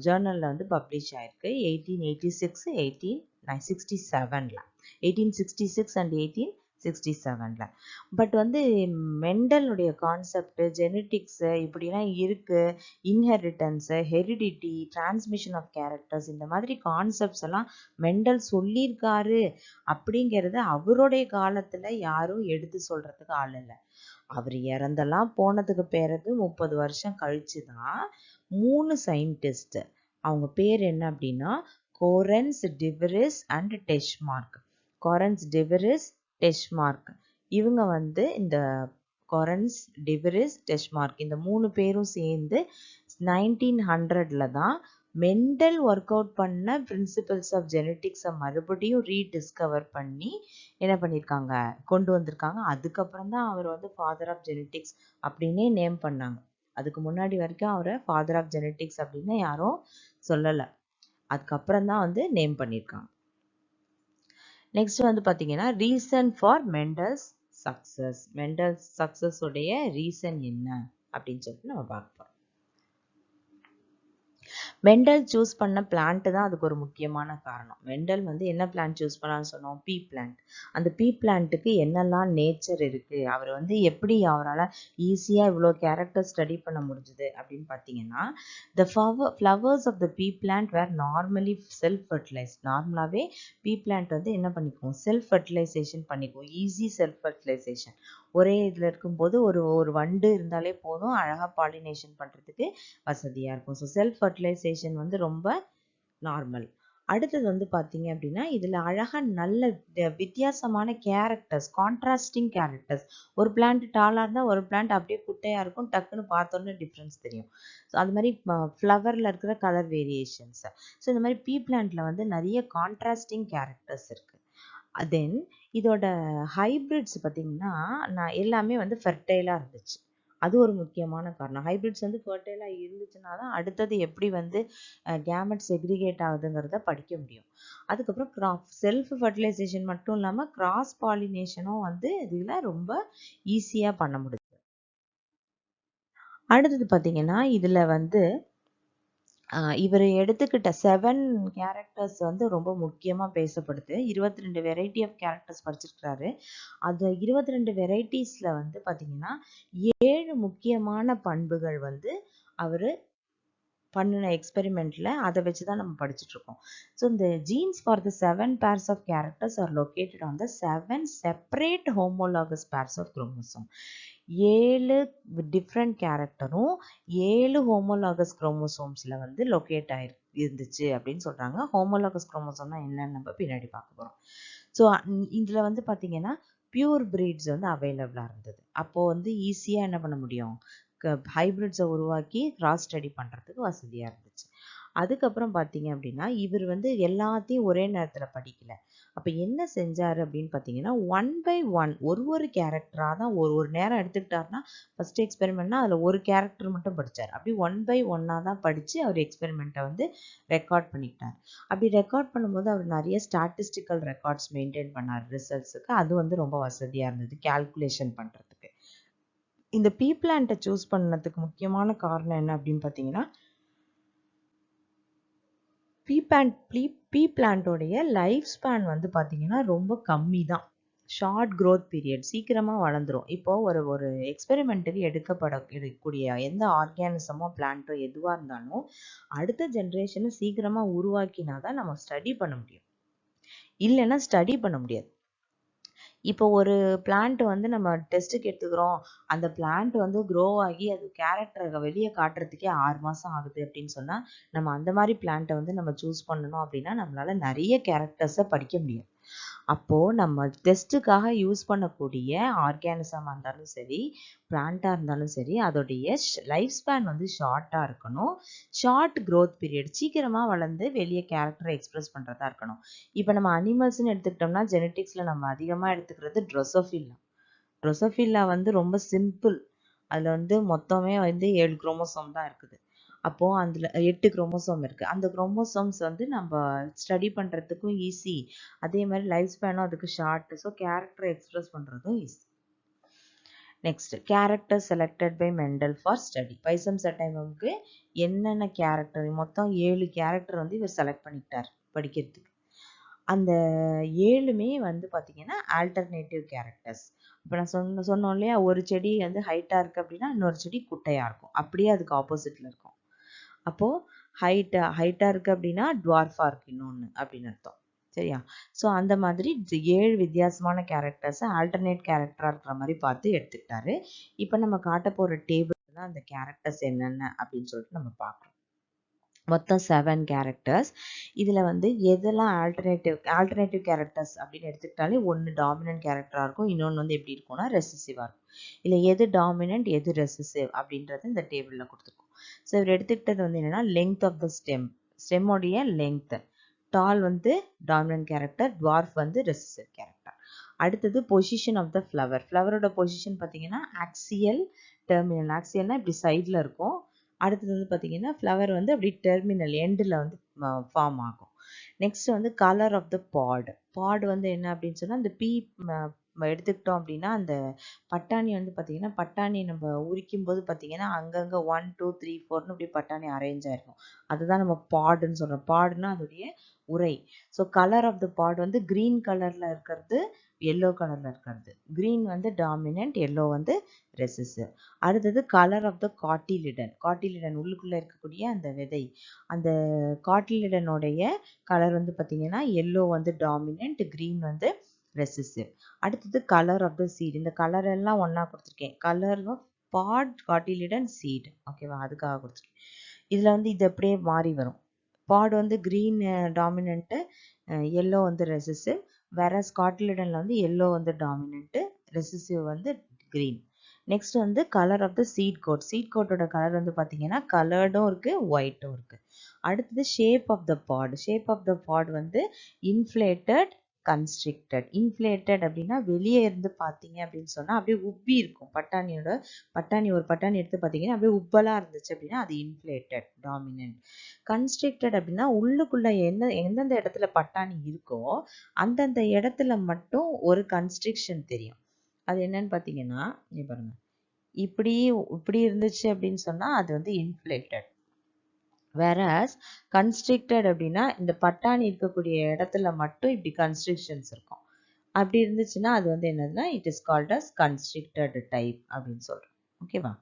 ஜேர்னலில் வந்து பப்ளிஷ் ஆயிருக்கு 1886 1867 1866 அண்ட் 1867. பட் வந்து மெண்டலுடைய கான்செப்ட் ஜெனட்டிக்ஸ் இப்படிலாம் இருக்கு, இன்ஹெரிட்டன்ஸு, ஹெரிடிட்டி, டிரான்ஸ்மிஷன் ஆஃப் கேரக்டர்ஸ், இந்த மாதிரி கான்செப்ட்ஸ் எல்லாம் மெண்டல் சொல்லியிருக்காரு அப்படிங்கிறத அவருடைய காலத்தில் யாரும் எடுத்து சொல்கிறதுக்கு ஆள் இல்லை. அவர் இறந்தெல்லாம் போனதுக்கு பிறகு 30 வருஷம் கழிச்சு தான் 3 சயின்டிஸ்ட், அவங்க பேர் என்ன அப்படின்னா கோரன்ஸ், டிவரிஸ் அண்ட் டெஷ்மார்க். கோரன்ஸ், டிவரிஸ், டெஷ்மார்க், இவங்க வந்து இந்த கோரன்ஸ், டிவரிஸ், டெஷ்மார்க் இந்த 3 பேரும் சேர்ந்து 1900 தான் மெண்டல் ஒர்க் அவுட் பண்ண பிரின்சிபல்ஸ் ஆஃப் ஜெனட்டிக்ஸை மறுபடியும் ரீடிஸ்கவர் பண்ணி என்ன பண்ணியிருக்காங்க, கொண்டு வந்திருக்காங்க. அதுக்கப்புறம் தான் அவர் வந்து ஃபாதர் ஆஃப் ஜெனட்டிக்ஸ் அப்படின்னே நேம் பண்ணாங்க. அதுக்கு முன்னாடி வரைக்கும் அவரை ஃபாதர் ஆஃப் ஜெனட்டிக்ஸ் அப்படின்னு யாரும் சொல்லலை. அதுக்கப்புறம் தான் வந்து நேம் பண்ணியிருக்காங்க. நெக்ஸ்ட் வந்து பார்த்தீங்கன்னா reason for Mendel's success. Mendel's success உடைய ரீசன் என்ன அப்படின்னு சொல்லிட்டு நம்ம பார்ப்போம். மெண்டல் சூஸ் பண்ண பிளான்ட் தான் அதுக்கு ஒரு முக்கியமான காரணம். மெண்டல் வந்து என்ன பிளான்ட் சூஸ் பண்ணான்னு சொன்னோம், பீ பிளான்ட். அந்த பீ பிளான்ட்டுக்கு என்னெல்லாம் நேச்சர் இருக்குது, அவர் வந்து எப்படி அவரால் ஈஸியாக இவ்வளோ கேரக்டர் ஸ்டடி பண்ண முடிஞ்சுது அப்படின்னு பார்த்தீங்கன்னா, the flowers of the pea plant were normally self fertilise. நார்மலாகவே பீ பிளான்ட் வந்து என்ன பண்ணிக்குவோம், செல்ஃப் ஃபர்டிலைசேஷன் பண்ணிக்குவோம், ஈஸி செல்ஃப் ஃபர்டிலைசேஷன். ஒரே இதில் இருக்கும்போது ஒரு வண்டு இருந்தாலே போதும் அழகாக பாலினேஷன் பண்ணுறதுக்கு வசதியாக இருக்கும். ஸோ செல்ஃப் ஃபர்டிலைசேஷன் வந்து ரொம்ப நார்மல். அடுத்தது வந்து பார்த்தீங்க அப்படின்னா இதில் அழகாக நல்ல வித்தியாசமான கேரக்டர்ஸ், கான்ட்ராஸ்டிங் கேரக்டர்ஸ். ஒரு பிளான்ட் டாலாக இருந்தால் ஒரு பிளான்ட் அப்படியே குட்டையாக இருக்கும், டக்குன்னு பார்த்தோன்னே டிஃப்ரென்ஸ் தெரியும். ஸோ அது மாதிரி ஃப்ளவரில் இருக்கிற கலர் வேரியேஷன்ஸ். ஸோ இந்த மாதிரி பீ பிளான்ட்டில் வந்து நிறைய கான்ட்ராஸ்டிங் கேரக்டர்ஸ் இருக்குது. தென் இதோட ஹைப்ரிட்ஸ் பார்த்தீங்கன்னா நான் எல்லாமே வந்து ஃபெர்டைலாக இருந்துச்சு. அது ஒரு முக்கியமான காரணம். ஹைப்ரிட்ஸ் வந்து ஃபெர்டைலாக இருந்துச்சுன்னா தான் அடுத்தது எப்படி வந்து கேமெட் செக்ரிகேட் ஆகுதுங்கிறத படிக்க முடியும். அதுக்கப்புறம் செல்ஃப் ஃபர்டிலைசேஷன் மட்டும் இல்லாமல் கிராஸ் பாலினேஷனும் வந்து இதில் ரொம்ப ஈஸியாக பண்ண முடியுது. அடுத்தது பார்த்தீங்கன்னா இதில் வந்து இவர் எடுத்துக்கிட்ட 7 கேரக்டர்ஸ் வந்து ரொம்ப முக்கியமாக பேசப்படுது. 22 வெரைட்டி ஆஃப் கேரக்டர்ஸ் படிச்சிருக்கிறாரு. அது 22 வெரைட்டிஸில் வந்து பார்த்தீங்கன்னா 7 முக்கியமான பண்புகள் வந்து அவர் பண்ணின எக்ஸ்பெரிமெண்ட்டில் அதை வச்சு தான் நம்ம படிச்சுட்ருக்கோம். ஸோ இந்த genes for the 7 pairs of characters are located on the 7 separate homologous pairs of chromosome. 7 different கேரக்டரும் 7 ஹோமோலாகஸ் குரோமோசோம்ஸில் வந்து லொக்கேட் இருந்துச்சு அப்படின்னு சொல்கிறாங்க. ஹோமோலாகஸ் குரோமோசோம்னா என்னன்னு நம்ம பின்னாடி பார்க்க போகிறோம். ஸோ இதில் வந்து பார்த்தீங்கன்னா பியூர் ப்ரீட்ஸ் வந்து அவைலபிளாக இருந்தது. அப்போது வந்து ஈஸியாக என்ன பண்ண முடியும், ஹைப்ரிட்ஸை உருவாக்கி கிராஸ் ஸ்டடி பண்ணுறதுக்கு வசதியாக இருந்துச்சு. அதுக்கப்புறம் பார்த்தீங்க அப்படின்னா இவர் வந்து எல்லாத்தையும் ஒரே நேரத்தில் படிக்கல. அப்போ என்ன செஞ்சார் அப்படின்னு பார்த்தீங்கன்னா 1 by 1 ஒரு கேரக்டராக தான் ஒரு நேரம் எடுத்துக்கிட்டாருன்னா ஃபஸ்ட்டு எக்ஸ்பெரிமெண்ட்னா அதில் ஒரு கேரக்டர் மட்டும் படித்தார். அப்படி 1 by 1 தான் படித்து அவர் எக்ஸ்பெரிமெண்ட்டை வந்து ரெக்கார்ட் பண்ணிக்கிட்டார். அப்படி ரெக்கார்ட் பண்ணும்போது அவர் நிறைய ஸ்டாட்டிஸ்டிக்கல் ரெக்கார்ட்ஸ் மெயின்டைன் பண்ணார் ரிசல்ட்ஸுக்கு. அது வந்து ரொம்ப வசதியாக இருந்தது கேல்குலேஷன் பண்ணுறதுக்கு. இந்த பீ பிளான்ட்டை சூஸ் பண்ணதுக்கு முக்கியமான காரணம் என்ன அப்படின்னு பார்த்தீங்கன்னா பீ பிளான்ட்டோடைய லைஃப் ஸ்பேன் வந்து பார்த்தீங்கன்னா ரொம்ப கம்மி தான். ஷார்ட் க்ரோத் பீரியட், சீக்கிரமாக வளர்ந்துடும். இப்போது ஒரு எக்ஸ்பெரிமெண்ட்டுக்கு எடுக்கக்கூடிய எந்த ஆர்கானிசமோ பிளான்ட்டோ எதுவாக இருந்தாலும் அடுத்த ஜென்ரேஷனை சீக்கிரமாக உருவாக்கினா தான் நம்ம ஸ்டடி பண்ண முடியும், இல்லைன்னா ஸ்டடி பண்ண முடியாது. இப்போ ஒரு பிளான்ட் வந்து நம்ம டெஸ்ட்டுக்கு எடுத்துக்கிறோம். அந்த பிளான்ட் வந்து க்ரோ ஆகி அது கேரக்டர வெளிய காட்டுறதுக்கே 6 மாசம் ஆகுது அப்படின்னு சொன்னா, நம்ம அந்த மாரி பிளான்ட்ட வந்து நம்ம சூஸ் பண்ணணும் அப்படின்னா, நம்மளால நெறைய கேரக்டர்ஸ படிக்க முடியாது. அப்போ நம்ம டெஸ்ட்டுக்காக யூஸ் பண்ணக்கூடிய ஆர்கானிசமா இருந்தாலும் சரி, பிளான்ட்டா இருந்தாலும் சரி, அதோடைய லைஃப் ஸ்பேன் வந்து ஷார்ட்டா இருக்கணும். ஷார்ட் குரோத் பீரியட் சீக்கிரமா வளர்ந்து வெளிய கேரக்டர எக்ஸ்பிரஸ் பண்றதா இருக்கணும். இப்ப நம்ம அனிமல்ஸ்ன்னு எடுத்துக்கிட்டோம்னா, ஜெனடிக்ஸ்ல நம்ம அதிகமா எடுத்துக்கிறது ட்ரோசோஃபில்லா. ட்ரோசோஃபில்லா வந்து ரொம்ப சிம்பிள். அதுல வந்து மொத்தமே வந்து 7 குரோமோசோம் தான் இருக்குது. அப்போ அதுல 8 குரோமோசோம் இருக்கு. அந்த குரோமோசோம்ஸ் வந்து நம்ப ஸ்டடி பண்றதுக்கும் ஈஸி. அதே மாரி லைஃப் ஸ்பேனும் அதுக்கு ஷார்ட். ஸோ கேரக்டர எக்ஸ்பிரஸ் பண்றதும் easy. Next character selected by Mendel for study. Pisum சட்டைமுக்கு என்னென்ன கேரக்டர் மொத்தம் 7 கேரக்டர் வந்து இவர் செலக்ட் பண்ணிக்கிட்டார் படிக்கிறதுக்கு. அந்த 7மே வந்து பார்த்தீங்கன்னா ஆல்டர்னேட்டிவ் கேரக்டர்ஸ். இப்போ நான் சொன்னோம் இல்லையா, ஒரு செடி வந்து ஹைட்டா இருக்கு அப்படின்னா இன்னொரு செடி குட்டையா இருக்கும். அப்படியே அதுக்கு ஆப்போசிட்ல இருக்கும். அப்போ ஹைட்டா இருக்கு அப்படின்னா டுவார்ஃபா இருக்கு இன்னொன்னு அப்படின்னு அர்த்தம். சரியா? ஸோ அந்த மாதிரி 7 வித்தியாசமான கேரக்டர்ஸை ஆல்டர்னேட் கேரக்டரா இருக்கிற மாதிரி பார்த்து எடுத்துக்கிட்டாரு. இப்போ நம்ம காட்ட போற டேபிள் தான் அந்த கேரக்டர்ஸ் என்னென்ன அப்படின்னு சொல்லிட்டு நம்ம பார்க்கணும். மொத்தம் 7 கேரக்டர்ஸ். இதில் வந்து எதெல்லாம் ஆல்டர்னேட்டிவ் கேரக்டர்ஸ் அப்படின்னு எடுத்துக்கிட்டாலே ஒன்று டாமினன்ட் கேரக்டராக இருக்கும், இன்னொன்று வந்து எப்படி இருக்கும்னா ரெசிசிவாக இருக்கும். இல்லை எது டாமினன்ட் எது ரெசிசிவ் அப்படின்றது இந்த டேபிளில் கொடுத்துருக்கோம். ஸோ இவர் எடுத்துக்கிட்டது வந்து என்னென்னா லெங்த் ஆஃப் த ஸ்டெம்மோடைய லெங்த். டால் வந்து டாமினன்ட் கேரக்டர், டுவார்ஃப் வந்து ரெசிசிவ் கேரக்டர். அடுத்தது பொசிஷன் ஆஃப் த ஃப்ளவரோட பொசிஷன் பார்த்தீங்கன்னா ஆக்சியல், டெர்மினல். ஆக்சியல்னா இப்படி சைடில் இருக்கும். அடுத்தது வந்து பார்த்தீங்கன்னா ஃப்ளவர் வந்து அப்படி டெர்மினல் எண்டில் வந்து ஃபார்ம் ஆகும். நெக்ஸ்ட் வந்து கலர் ஆஃப் த பாட் வந்து என்ன அப்படின்னு சொன்னால் அந்த எடுத்துக்கிட்டோம் அப்படின்னா அந்த பட்டாணி வந்து பார்த்தீங்கன்னா பட்டாணி நம்ம உரிக்கும் போது பார்த்தீங்கன்னா அங்கங்கே 1 2 3 4ன்னு இப்படி பட்டாணி அரேஞ்ச் ஆயிருக்கும். அதுதான் நம்ம பாடுன்னு சொல்கிறோம். பாடுன்னா அதோடைய உரை. So colour of the pod வந்து க்ரீன் கலரில் இருக்கிறது, எல்லோ கலரில் இருக்கிறது. க்ரீன் வந்து டாமினன்ட், எல்லோ வந்து ரெசிசிவ். அடுத்தது கலர் ஆஃப் த காட்டிலிடன் உள்ளுக்குள்ளே இருக்கக்கூடிய அந்த விதை. அந்த காட்டிலிடனுடைய கலர் வந்து பார்த்தீங்கன்னா எல்லோ வந்து டாமினன்ட், க்ரீன் வந்து ரெசிசிவ். அடுத்தது கலர் ஆஃப் த சீட். இந்த கலர் எல்லாம் ஒன்றா கொடுத்துருக்கேன். Colour of pod, cotyledon, seed. ஓகேவா? அதுக்காக கொடுத்துருக்கேன். இதில் வந்து இது அப்படியே மாறி வரும். பாட் வந்து க்ரீன் டாமினன்ட்டு, எல்லோ வந்து ரெசிசிவ். வேற காட்டிலிடனில் வந்து எல்லோ வந்து டாமினன்ட்டு, ரெசிசிவ் வந்து க்ரீன். நெக்ஸ்ட் வந்து கலர் ஆஃப் த சீட் கோட்டோட கலர் வந்து பார்த்தீங்கன்னா கலர்டும் இருக்குது, ஒயிட்டும் இருக்குது. அடுத்தது ஷேப் ஆஃப் த பாட் வந்து இன்ஃப்ளேட்டட், கன்ஸ்ட்ரிக்டட். இன்ஃப்ளேட்டட் அப்படின்னா வெளியே இருந்து பார்த்தீங்க அப்படின்னு சொன்னால் அப்படியே உப்பி இருக்கும். ஒரு பட்டாணி எடுத்து பார்த்தீங்கன்னா அப்படியே உப்பலாக இருந்துச்சு அப்படின்னா அது இன்ஃப்ளேட்டட், டாமினன்ட். கன்ஸ்ட்ரிக்டட் அப்படின்னா உள்ளுக்குள்ள எந்தெந்த இடத்துல பட்டாணி இருக்கோ அந்தந்த இடத்துல மட்டும் ஒரு கன்ஸ்ட்ரிக்ஷன் தெரியும். அது என்னன்னு பார்த்தீங்கன்னா இங்க பாருங்க, இப்படி இருந்துச்சு அப்படின்னு சொன்னா அது வந்து இன்ஃப்ளேட்டட். வேறஸ் கன்ஸ்ட்ரிக்டட் அப்படின்னா இந்த பட்டாணி இருக்கக்கூடிய இடத்துல மட்டும் இப்படி கன்ஸ்ட்ரிக்ஷன்ஸ் இருக்கும். அப்படி இருந்துச்சுன்னா அது வந்து என்னதுன்னா it is called as constricted type அப்படின்னு சொல்றோம். ஓகேவா?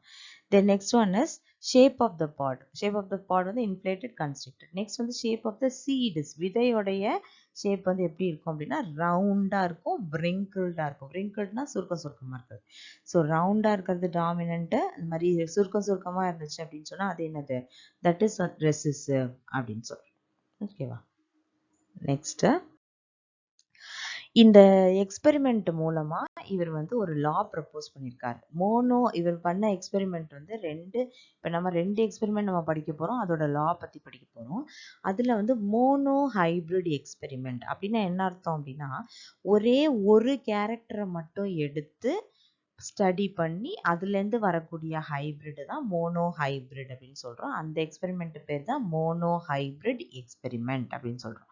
Then next one is shape of the pod வந்து இன்ஃப்ளேட்டட், கன்ஸ்ட்ரிக்டட். நெக்ஸ்ட் வந்து ஷேப் ஆஃப் த சீட்ஸ். விதையோடைய ஷேப் வந்து எப்படி இருக்கும் அப்படின்னா ரவுண்டாக இருக்கும், விரிங்கிள்டாக இருக்கும். விரிங்கிள்ட்னா சுருக்கமாக இருக்குது. ஸோ ரவுண்டாக இருக்கிறது டாமினன்ட்டு. இந்த மாதிரி சுருக்கமாக இருந்துச்சு அப்படின்னு சொன்னால் அது என்னது? தட் இஸ் ரெசிசிவ் அப்படின்னு சொல்கிறோம். ஓகேவா? நெக்ஸ்ட்டு இந்த எக்ஸ்பெரிமெண்ட் மூலமா இவர் வந்து ஒரு லா ப்ரப்போஸ் பண்ணியிருக்காரு. இவர் பண்ண எக்ஸ்பெரிமெண்ட் வந்து இப்போ நம்ம 2 எக்ஸ்பெரிமெண்ட் நம்ம படிக்க போகிறோம். அதோட லா பற்றி படிக்க போகிறோம். அதில் வந்து மோனோ ஹைப்ரிட் எக்ஸ்பெரிமெண்ட் அப்படின்னா என்ன அர்த்தம் அப்படின்னா ஒரே ஒரு கேரக்டரை மட்டும் எடுத்து ஸ்டடி பண்ணி அதுலேருந்து வரக்கூடிய ஹைப்ரிட் தான் மோனோ ஹைப்ரிட் அப்படின்னு சொல்கிறோம். அந்த எக்ஸ்பெரிமெண்ட் பேர் தான் மோனோ ஹைப்ரிட் எக்ஸ்பெரிமெண்ட் அப்படின்னு சொல்கிறோம்.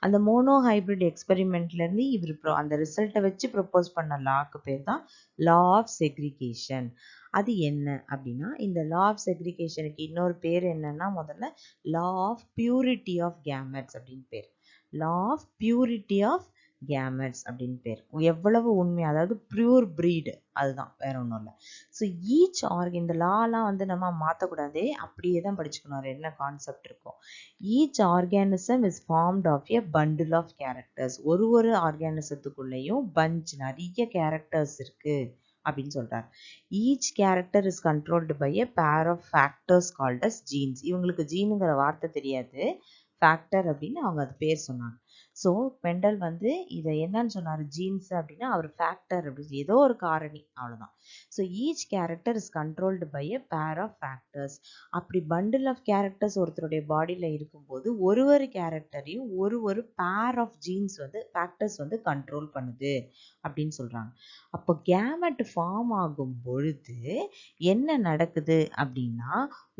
அந்த மோனோ ஹைப்ரிட் எக்ஸ்பெரிமெண்ட்லேருந்து இவர் அந்த ரிசல்ட்டை வச்சு ப்ரப்போஸ் பண்ண லாக்கு பேர் தான் லா ஆஃப் செக்ரிகேஷன். அது என்ன அப்படின்னா இந்த லா ஆஃப் செக்ரிகேஷனுக்கு இன்னொரு பேர் என்னன்னா முதல்ல law of purity of gametes அப்படின்னு பேர். Law of purity of gametes அப்படின்னு பேர். எவ்வளவு உண்மை, அதாவது பியூர் பிரீடு, அதுதான், வேற ஒன்றும் இல்லை. ஸோ ஈச் ஆர்கன், இந்த லாலாம் வந்து நம்ம மாற்றக்கூடாது, அப்படியே தான் படிச்சுக்கணும், என்ன கான்செப்ட் இருக்கும். Each organism is formed of a bundle of characters. ஒரு ஆர்கானிசத்துக்குள்ளேயும் பஞ்ச், நிறைய கேரக்டர்ஸ் இருக்கு அப்படின்னு சொல்றாரு. Each character is controlled by a pair of factors called as genes. இவங்களுக்கு ஜீனுங்கிற வார்த்தை தெரியாது, ஃபேக்டர் அப்படின்னு அவங்க அது பேர் சொன்னாங்க. ஸோ மெண்டல் வந்து இதை என்னன்னு சொன்னார், ஜீன்ஸ் அப்படின்னா அவர் ஃபேக்டர் அப்படி, ஏதோ ஒரு காரணி, அவ்வளோதான். So each character is controlled by a pair of factors. அப்படி பண்டில் ஆஃப் கேரக்டர்ஸ் ஒருத்தருடைய பாடியில் இருக்கும்போது ஒரு கேரக்டரையும் ஒரு பேர் ஆஃப் ஜீன்ஸ் வந்து ஃபேக்டர்ஸ் வந்து கண்ட்ரோல் பண்ணுது அப்படின்னு சொல்கிறாங்க. அப்போ கேமெட் ஃபார்ம் ஆகும் பொழுது என்ன நடக்குது அப்படின்னா,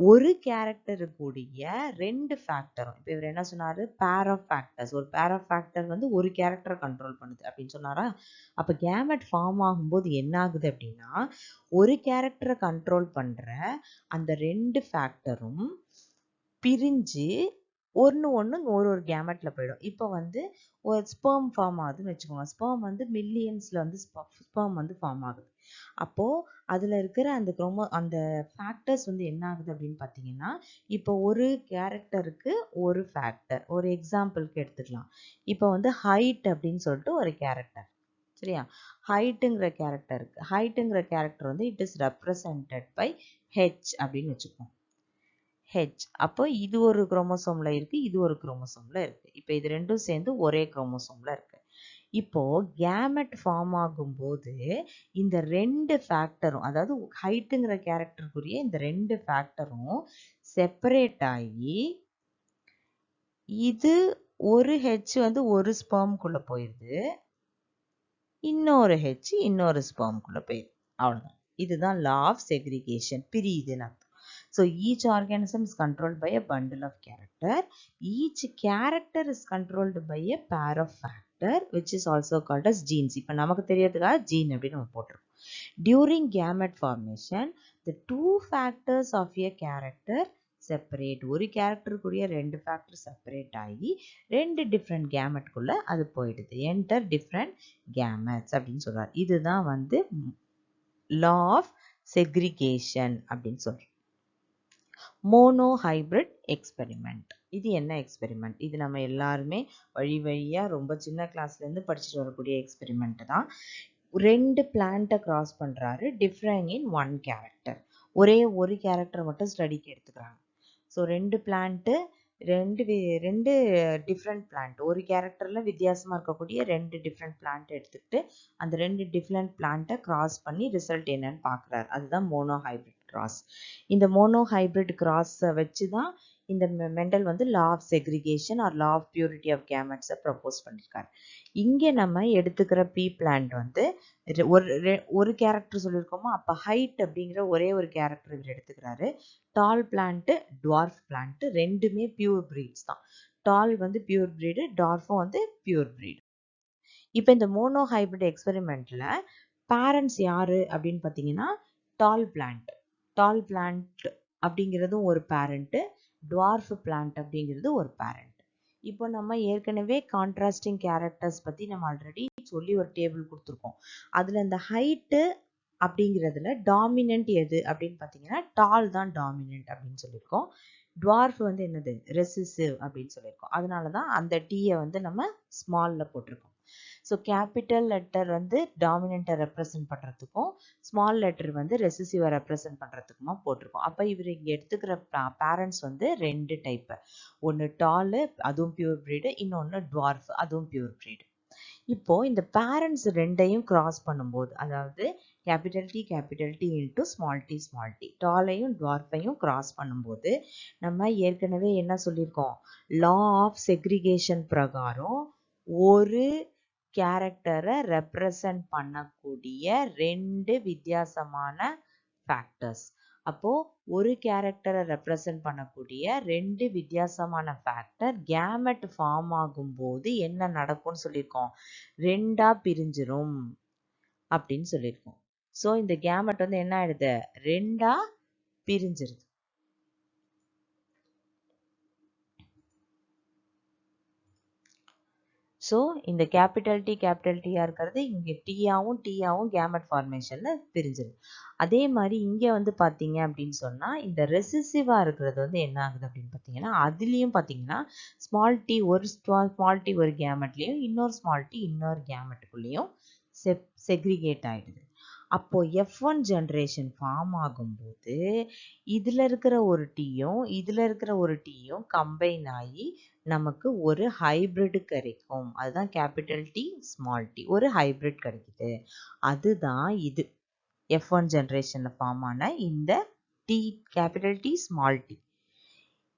ஒரு கேரக்டருக்குடைய ரெண்டு ஃபேக்டரும், இப்போ இவர் என்ன சொன்னார், பேர் ஆஃப் ஃபேக்டர்ஸ், ஒரு பேர் ஆஃப் ஃபேக்டர் வந்து ஒரு கேரக்டரை கண்ட்ரோல் பண்ணுது அப்படின்னு சொன்னாரா. அப்போ கேமெட் ஃபார்ம் ஆகும்போது என்ன ஆகுது அப்படின்னா, ஒரு கேரக்டரை கண்ட்ரோல் பண்ணுற அந்த ரெண்டு ஃபேக்டரும் பிரிஞ்சு ஒன்று ஒரு கேமெட்டில் போயிடும். இப்போ வந்து ஒரு ஸ்பெர்ம் ஃபார்ம் ஆகுதுன்னு வச்சுக்கோங்க. ஸ்பெர்ம் வந்து மில்லியன்ஸில் வந்து ஸ்பெர்ம் வந்து ஃபார்ம் ஆகுது. அப்போது அதில் இருக்கிற அந்த ஃபேக்டர்ஸ் வந்து என்ன ஆகுது அப்படின்னு பார்த்தீங்கன்னா, இப்போ ஒரு கேரக்டருக்கு ஒரு ஃபேக்டர், ஒரு எக்ஸாம்பிளுக்கு எடுத்துக்கலாம். இப்போ வந்து ஹைட் அப்படின்னு சொல்லிட்டு ஒரு கேரக்டர், சரியா, ஹைட்டுங்கிற கேரக்டர் வந்து it is represented by H அப்படின்னு வச்சுப்போம். ஹெச். அப்போ இது ஒரு குரோமோசோம்ல இருக்கு, இது ஒரு குரோமோசோம்ல இருக்கு. இப்போ இது ரெண்டும் சேர்ந்து ஒரே குரோமோசோம்ல இருக்கு. இப்போ கேமெட் ஃபார்ம் ஆகும்போது இந்த ரெண்டு ஃபேக்டரும், அதாவது ஹைட்டுங்கிற கேரக்டருக்குரிய இந்த ரெண்டு ஃபேக்டரும் செப்பரேட் ஆகி, இது ஒரு ஹெச் வந்து ஒரு ஸ்பெர்ம்குள்ள போயிடுது, இன்னொரு ஹெச் இன்னொரு ஸ்பெர்ம்குள்ள போயிடுது, அவ்வளோதான். இதுதான் லா ஆஃப் செக்ரிகேஷன், பிரியுதுன்னு அர்த்தம். So each organism is controlled by a bundle of character. Each character is controlled by a pair of factor, which is also called as genes. இப்போ நமக்கு தெரியறதுக்காக ஜீன் அப்படின்னு நம்ம போட்டிருக்கோம். During gamete formation, the two factors of a character separate. ஒரு கேரக்டருக்குரிய ரெண்டு factor separate ஆகி ரெண்டு different கேமெட்குள்ள அது போயிடுது. என்டர் டிஃப்ரெண்ட் கேமெட்ஸ் அப்படின்னு சொல்றாரு. இதுதான் வந்து லா ஆஃப் செக்ரிகேஷன் அப்படின்னு சொல்றோம். Monohybrid experiment. இது என்ன எக்ஸ்பெரிமெண்ட்? இது நம்ம எல்லாருமே வழியாக ரொம்ப சின்ன கிளாஸ்லேருந்து படிச்சுட்டு வரக்கூடிய எக்ஸ்பெரிமெண்ட் தான். ரெண்டு பிளான்ட்டை கிராஸ் பண்ணுறாரு, டிஃப்ரெண்ட் இன் ஒன் கேரக்டர். ஒரு கேரக்டர் மட்டும் ஸ்டடிக்கு எடுத்துக்கிறாங்க. ஸோ ரெண்டு பிளான்ட்டு, ரெண்டு டிஃப்ரெண்ட் பிளான்ட், ஒரு கேரக்டரில் வித்தியாசமாக இருக்கக்கூடிய ரெண்டு டிஃப்ரெண்ட் பிளான்ட் எடுத்துக்கிட்டு அந்த ரெண்டு டிஃப்ரெண்ட் பிளான்ட்டை கிராஸ் பண்ணி ரிசல்ட் என்னன்னு பார்க்குறாரு. அதுதான் மோனோஹைபிரிட் கிராஸ். இந்த மோனோஹைபிரிட் கிராஸை வச்சு தான் இந்த மெண்டல் வந்து law of segregation or law of purity of கேமெட்ஸை ப்ரப்போஸ் பண்ணியிருக்காரு. இங்கே நம்ம எடுத்துக்கிற பீ பிளான்ட் வந்து ஒரு கேரக்டர் சொல்லியிருக்கோமா, அப்போ ஹைட் அப்படிங்கிற ஒரு கேரக்டர் இவர் எடுத்துக்கிறாரு. டால் பிளான்ட்டு, டுவார்ஃப் பிளான்ட்டு ரெண்டுமே பியூர் பிரீட்ஸ் தான். டால் வந்து பியூர் பிரீடு, டார்ஃபும் வந்து பியூர் பிரீடு. இப்போ இந்த மோனோஹைபிரிட் எக்ஸ்பெரிமெண்ட்டில் பேரண்ட்ஸ் யார் அப்படின்னு பார்த்தீங்கன்னா, டால் பிளான்ட் அப்படிங்கிறதும் ஒரு பேரண்ட்டு, டுவார்ஃப் பிளான்ட் அப்படிங்கிறது ஒரு பேரண்ட். இப்போ நம்ம ஏற்கனவே கான்ட்ராஸ்டிங் கேரக்டர்ஸ் பற்றி நம்ம ஆல்ரெடி சொல்லி ஒரு டேபிள் கொடுத்துருக்கோம். அதில் இந்த ஹைட்டு அப்படிங்கிறதுல டாமினன்ட் எது அப்படின்னு பார்த்தீங்கன்னா, டால் தான் டாமினன்ட் அப்படின்னு சொல்லியிருக்கோம். டுவார்ஃப் வந்து என்னது, ரெசிசிவ் அப்படின்னு சொல்லியிருக்கோம். அதனால தான் அந்த டீயை வந்து நம்ம ஸ்மாலில் போட்டிருக்கோம். ஸோ கேபிட்டல் லெட்டர் வந்து டாமினண்ட்டை ரெப்ரசன்ட் பண்ணுறதுக்கும், ஸ்மால் லெட்டர் வந்து ரெசிசிவை ரெப்ரசன்ட் பண்ணுறதுக்குமா போட்டிருக்கோம். அப்போ இவர் இங்கே எடுத்துக்கிற பேரண்ட்ஸ் வந்து ரெண்டு டைப்பு. ஒன்று டாலு, அதுவும் பியூர் பிரீடு, இன்னொன்று டுவார்ஃப், அதுவும் பியூர் பிரீடு. இப்போ இந்த பேரண்ட்ஸ் ரெண்டையும் கிராஸ் பண்ணும்போது, அதாவது capital T into small T, டாலையும் டுவார்ஃபையும் கிராஸ் பண்ணும்போது நம்ம ஏற்கனவே என்ன சொல்லியிருக்கோம், லா ஆஃப் செக்ரிகேஷன் பிரகாரம் ஒரு கேரக்டரை ரெப்ரசன்ட் பண்ணக்கூடிய ரெண்டு வித்தியாசமான ஃபேக்டர்ஸ். அப்போ ஒரு கேரக்டரை ரெப்ரசன்ட் பண்ணக்கூடிய ரெண்டு வித்தியாசமான ஃபேக்டர் கேமெட் ஃபார்ம் ஆகும்போது என்ன நடக்கும்னு சொல்லியிருக்கோம், ரெண்டா பிரிஞ்சிரும் அப்படின்னு சொல்லியிருக்கோம். ஸோ இந்த கேமெட் வந்து என்ன ஆயிடுது, ரெண்டா பிரிஞ்சிருது. ஸோ இந்த கேபிட்டல் டியாக இருக்கிறது இங்கே டீயாவும் கேமெட் ஃபார்மேஷனில் பிரிஞ்சிருக்கு. அதே மாதிரி இங்கே வந்து பார்த்தீங்க அப்படின்னு சொன்னால் இந்த ரெசிசிவாக இருக்கிறது வந்து என்ன ஆகுது அப்படின்னு பார்த்தீங்கன்னா அதுலேயும் பார்த்தீங்கன்னா ஸ்மால் டி ஒரு கேமெட்லேயும் இன்னொரு ஸ்மால் டி இன்னொரு கேமெட்டுக்குள்ளேயும் செக்ரிகேட் ஆகிடுது. அப்போது F1 ஜென்ரேஷன் ஃபார்ம் ஆகும்போது இதில் இருக்கிற ஒரு டீயும் கம்பைன் ஆகி நமக்கு ஒரு ஹைபிரிட் கிடைக்கும். அதுதான் கேபிட்டல் டி ஸ்மால் டி ஒரு ஹைபிரிட் கிடைக்குது. அதுதான் இது F1 ஜென்ரேஷனில் ஃபார்ம் ஆன இந்த T capital T small T.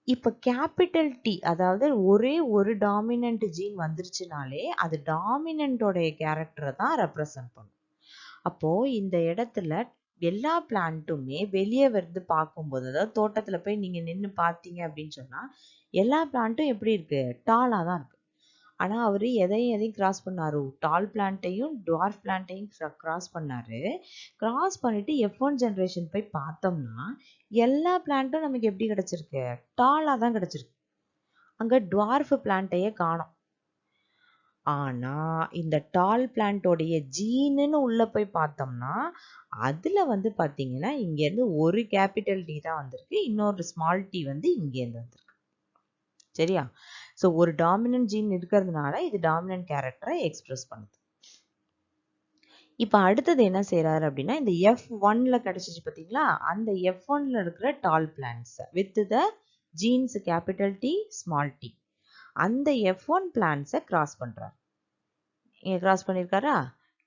இப்போ கேபிட்டல் டி அதாவது ஒரே ஒரு டாமினன்ட் ஜீன் வந்துருச்சுனாலே அது டாமினன்ட்டோடைய கேரக்டரை தான் ரெப்ரசன்ட் பண்ணும். அப்போது இந்த இடத்துல எல்லா பிளான்ட்டுமே வெளியே வந்து பார்க்கும்போது அதாவது தோட்டத்தில் போய் நீங்கள் நின்று பார்த்தீங்க அப்படின்னு சொன்னால் எல்லா பிளான்ட்டும் எப்படி இருக்குது டாலாக தான் இருக்குது. ஆனால் அவர் எதையும் கிராஸ் பண்ணார், டால் பிளான்ட்டையும் டுவார்ஃப் பிளான்ட்டையும் கிராஸ் பண்ணார். கிராஸ் பண்ணிவிட்டு F1 ஜென்ரேஷன் போய் பார்த்தோம்னா எல்லா பிளான்ட்டும் நமக்கு எப்படி கிடச்சிருக்கு டாலாக தான் கிடச்சிருக்கு. அங்கே டுவார்ஃப் பிளான்ட்டையே காணோம். ஆனால் இந்த டால் பிளான்ட்டோடைய ஜீனுன்னு உள்ளே போய் பார்த்தோம்னா அதில் வந்து பார்த்தீங்கன்னா இங்கேருந்து ஒரு கேபிட்டல் டி தான் வந்திருக்கு, இன்னொரு ஸ்மால் டி வந்து இங்கேருந்து வந்திருக்கு. சரியா? ஸோ ஒரு டாமினன்ட் ஜீன் இருக்கிறதுனால இது டாமினன்ட் கேரக்டரை எக்ஸ்பிரஸ் பண்ணுது. இப்போ அடுத்தது என்ன செய்கிறாரு அப்படின்னா இந்த F1ல கிடச்சிச்சு பார்த்தீங்களா, அந்த F1ல இருக்கிற tall plants with the genes capital T small T அந்த F1 பிளான்ட்ஸை கிராஸ் பண்ணுறாரு. இங்கே கிராஸ் பண்ணியிருக்காரா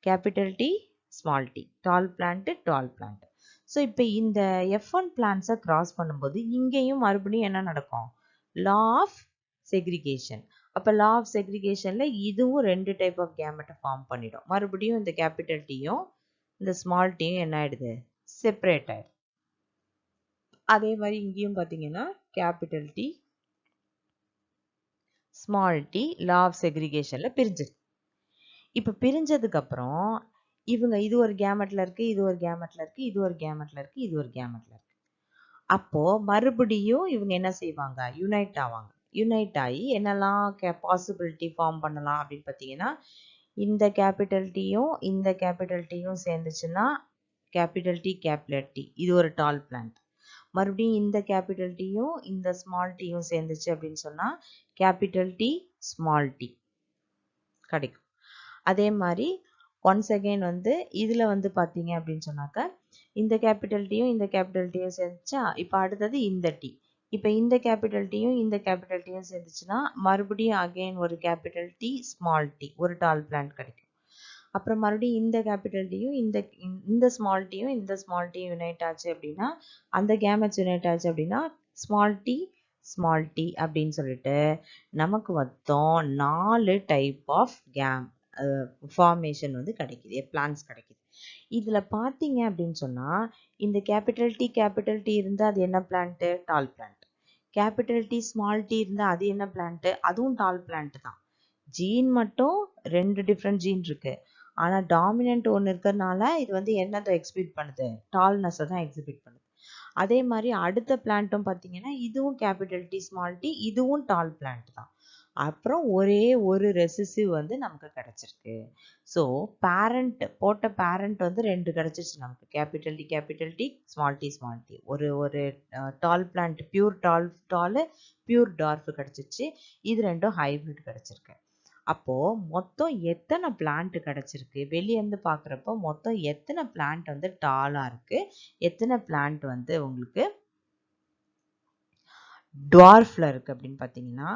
capital T small T tall plant. So இப்போ இந்த F1 பிளான்ட்ஸை கிராஸ் பண்ணும்போது இங்கேயும் மறுபடியும் என்ன நடக்கும் லா ஆஃப் செக்ரிகேஷன். அப்போ லா ஆஃப் செக்ரிகேஷனில் இதுவும் ரெண்டு டைப் ஆஃப் கேமெட்டை ஃபார்ம் பண்ணிடும். மறுபடியும் இந்த கேபிட்டல் டியும் இந்த ஸ்மால் டியும் என்ன ஆகிடுது செப்பரேட் ஆகிடும். அதே மாதிரி இங்கேயும் பார்த்தீங்கன்னா capital T small T law of செக்ரிகேஷனில் பிரிஞ்சிருக்கு. இப்போ பிரிஞ்சதுக்கப்புறம் இவங்க இது ஒரு கேமெட்டில் இருக்குது, இது ஒரு கேமெட்டில் இருக்குது, இது ஒரு கேமெட்டில் இருக்குது, இது ஒரு கேமெட்டில் இருக்குது. அப்போது மறுபடியும் இவங்க என்ன செய்வாங்க யுனைட் ஆவாங்க. யுனைட் ஆகி என்னெல்லாம் பாசிபிலிட்டி ஃபார்ம் பண்ணலாம் அப்படின்னு பார்த்தீங்கன்னா இந்த கேபிட்டல் டியும் இந்த கேபிட்டல் டியும் சேர்ந்துச்சுன்னா கேபிட்டல் டி இது ஒரு டால் பிளான்ட். மறுபடியும் இந்த கேபிட்டல் டியும் இந்த ஸ்மால் டியும் சேர்ந்துச்சு அப்படின்னு சொன்னால் கேபிட்டல் டி ஸ்மால் டி கிடைக்கும். அதே மாதிரி ஒன்ஸ் அகெயின் வந்து இதில் வந்து பார்த்தீங்க அப்படின்னு சொன்னாக்கா இந்த கேபிட்டல் டியும் இந்த கேபிட்டல் டியும் சேர்ந்துச்சா இப்போ அடுத்தது இந்த டி. இப்போ இந்த கேபிட்டல் டியும் இந்த கேபிட்டல் டியும் சேர்ந்துச்சுன்னா மறுபடியும் அகெயின் ஒரு கேபிட்டல் டி ஸ்மால் டி ஒரு டால் பிளான்ட் கிடைக்கும். அப்புறம் மறுபடியும் இந்த கேபிட்டல் டியும் இந்த ஸ்மால் டியும் இந்த ஸ்மால் டியும் யுனைட் ஆச்சு அப்படின்னா அந்த கேமெட்ஸ் யுனைட் ஆச்சு அப்படின்னா ஸ்மால் டி அப்படின்னு சொல்லிட்டு நமக்கு மொத்தம் 4 டைப் ஆஃப் ஃபார்மேஷன் வந்து கிடைக்குது, பிளான்ஸ் கிடைக்குது. இதில் பார்த்தீங்க அப்படின்னு சொன்னால் இந்த கேபிட்டல் டி இருந்தால் அது என்ன plant tall plant. Capital T small T இருந்தால் அது என்ன பிளான்ட்டு அதுவும் டால் பிளான்ட் தான். ஜீன் மட்டும் 2 டிஃப்ரெண்ட் ஜீன் இருக்கு. ஆனால் டாமினன்ட் ஒன்று இருக்கிறதுனால இது வந்து என்னத்தை எக்ஸிபிட் பண்ணுது டால்னஸை தான் எக்ஸிபிட் பண்ணுது. அதே மாதிரி அடுத்த பிளான்ட்டும் பார்த்தீங்கன்னா இதுவும் கேபிட்டல் டி ஸ்மால் டி இதுவும் டால் பிளான்ட் தான். அப்புறம் ஒரே ஒரு ரெசிசிவ் வந்து நமக்கு கிடைச்சிருக்கு. ஸோ போட்ட பேரண்ட் வந்து 2 கிடைச்சிருச்சு நமக்கு கேபிட்டல் டி ஸ்மால் டி ஒரு டால் பிளான்ட் பியூர் பியூர் டார்ஃப் கிடைச்சிருச்சு. இது ரெண்டும் ஹைபிரிட் கிடைச்சிருக்கு. அப்போது மொத்தம் எத்தனை பிளான்ட் கிடைச்சிருக்கு வெளியேருந்து பார்க்குறப்போ மொத்தம் எத்தனை பிளான்ட் வந்து டாலாக இருக்குது, எத்தனை பிளான்ட் வந்து உங்களுக்கு டுவார்ஃபில் இருக்குது அப்படின்னு பார்த்தீங்கன்னா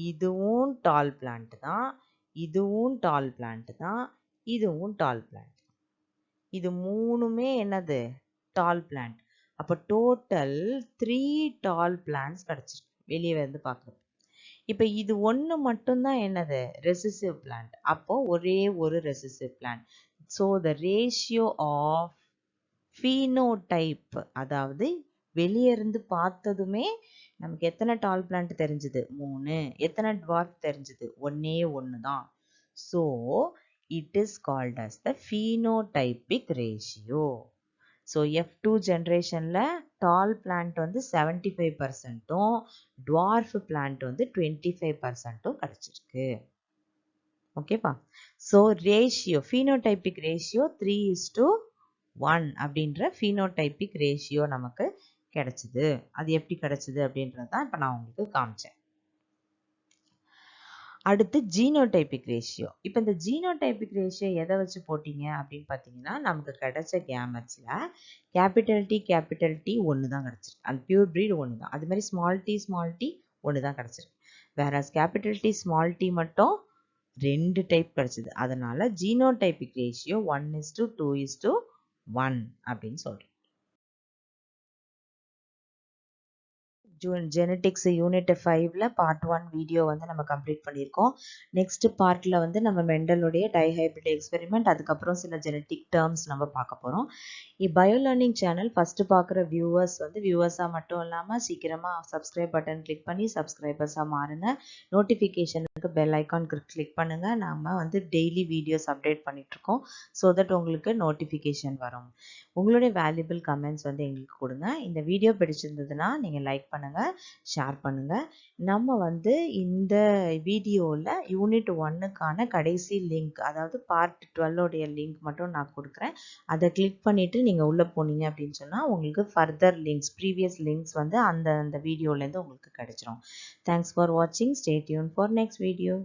இதுவும் டால் பிளான்ட் தான், இதுவும் டால் பிளான்ட் தான், இதுவும் டால் பிளான்ட். இது மூணுமே என்னது டால் பிளான்ட். அப்போ டோட்டல் 3 டால் பிளான்ட்ஸ் கிடச்சிருக்கு வெளியே வந்து பார்க்குறப்போ. இப்போ இது ஒன்று மட்டும்தான் என்னது ரெசிசிவ் பிளான்ட். அப்போ ஒரே ஒரு recessive plant. So the ratio of phenotype அதாவது வெளியே இருந்து பார்த்ததுமே நமக்கு எத்தனை டால் பிளான்ட் தெரிஞ்சுது 3, எத்தனை டுவார்ஃப் தெரிஞ்சுது 1 தான். So it is called as the phenotypic ratio. So F2 ஜென்ரேஷனில் டால் பிளான்ட் வந்து 75%ம் டுவார்ஃப் பிளான்ட் வந்து 25%ம் கிடச்சிருக்கு. ஓகேப்பா. ஸோ ரேஷியோ phenotypic ரேஷியோ 3:1 அப்படின்ற phenotypic ரேஷியோ நமக்கு கிடைச்சது. அது எப்படி கிடைச்சது அப்படின்றது தான் இப்போ நான் உங்களுக்கு காமிச்சேன். அடுத்து ஜீனோடைபிக் ரேஷியோ. இப்போ இந்த ஜீனோடைபிக் ரேஷியோ எதை வச்சு போட்டிங்க அப்படின்னு பார்த்தீங்கன்னா, நமக்கு கிடைச்ச கேமெட்ஸில் கேபிட்டல் டி ஒன்று தான் கிடச்சிருக்கு. அந்த பியூர் ப்ரீட் ஒன்று தான். அது மாதிரி ஸ்மால் டி ஒன்று தான் கிடச்சிருக்கு. வேற கேபிட்டல் டி ஸ்மால் டி மட்டும் 2 டைப் கிடச்சிது. அதனால ஜீனோடைபிக் ரேஷியோ 1:2:1 அப்படின்னு சொல்கிறோம். ஜெனட்டிக்ஸ் யூனிட் 5ல பார்ட் 1 வீடியோ வந்து நம்ம கம்ப்ளீட் பண்ணியிருக்கோம். நெக்ஸ்ட் பார்ட்டில் வந்து நம்ம மெண்டலுடைய டைஹைபிரிட் எக்ஸ்பெரிமெண்ட், அதுக்கப்புறம் சில ஜெனட்டிக் டேர்ம்ஸ் நம்ம பார்க்க போகிறோம். பயோ லேர்னிங் சேனல் ஃபஸ்ட்டு பார்க்குற வியூவர்ஸ் வந்து வியூவர்ஸாக மட்டும் இல்லாமல் சீக்கிரமாக சப்ஸ்கிரைப் பட்டன் கிளிக் பண்ணி சப்ஸ்கிரைபர்ஸாக மாறுங்க. நோட்டிஃபிகேஷனுக்கு பெல் ஐக்கான் கிளிக் பண்ணுங்கள். நம்ம வந்து டெய்லி வீடியோஸ் அப்டேட் பண்ணிகிட்ருக்கோம். ஸோ தட் உங்களுக்கு நோட்டிஃபிகேஷன் வரும். உங்களுடைய வேல்யூபிள் கமெண்ட்ஸ் வந்து எங்களுக்கு கொடுங்க. இந்த வீடியோ பிடிச்சிருந்ததுன்னா நீங்கள் லைக் பண்ணுங்கள், ஷேர் பண்ணுங்கள். நம்ம வந்து இந்த வீடியோவில் யூனிட் 1க்கான கடைசி லிங்க், அதாவது பார்ட் 12உடைய லிங்க் மட்டும் நான் கொடுக்குறேன். அதை கிளிக் பண்ணிவிட்டு நீங்கள் உள்ளே போனீங்க அப்படின்னு சொன்னால் உங்களுக்கு ஃபர்தர் லிங்க்ஸ், ப்ரீவியஸ் லிங்க்ஸ் வந்து அந்த வீடியோலேருந்து உங்களுக்கு கிடைச்சிரும். தேங்க்ஸ் ஃபார் வாட்சிங். Stay tune for next video.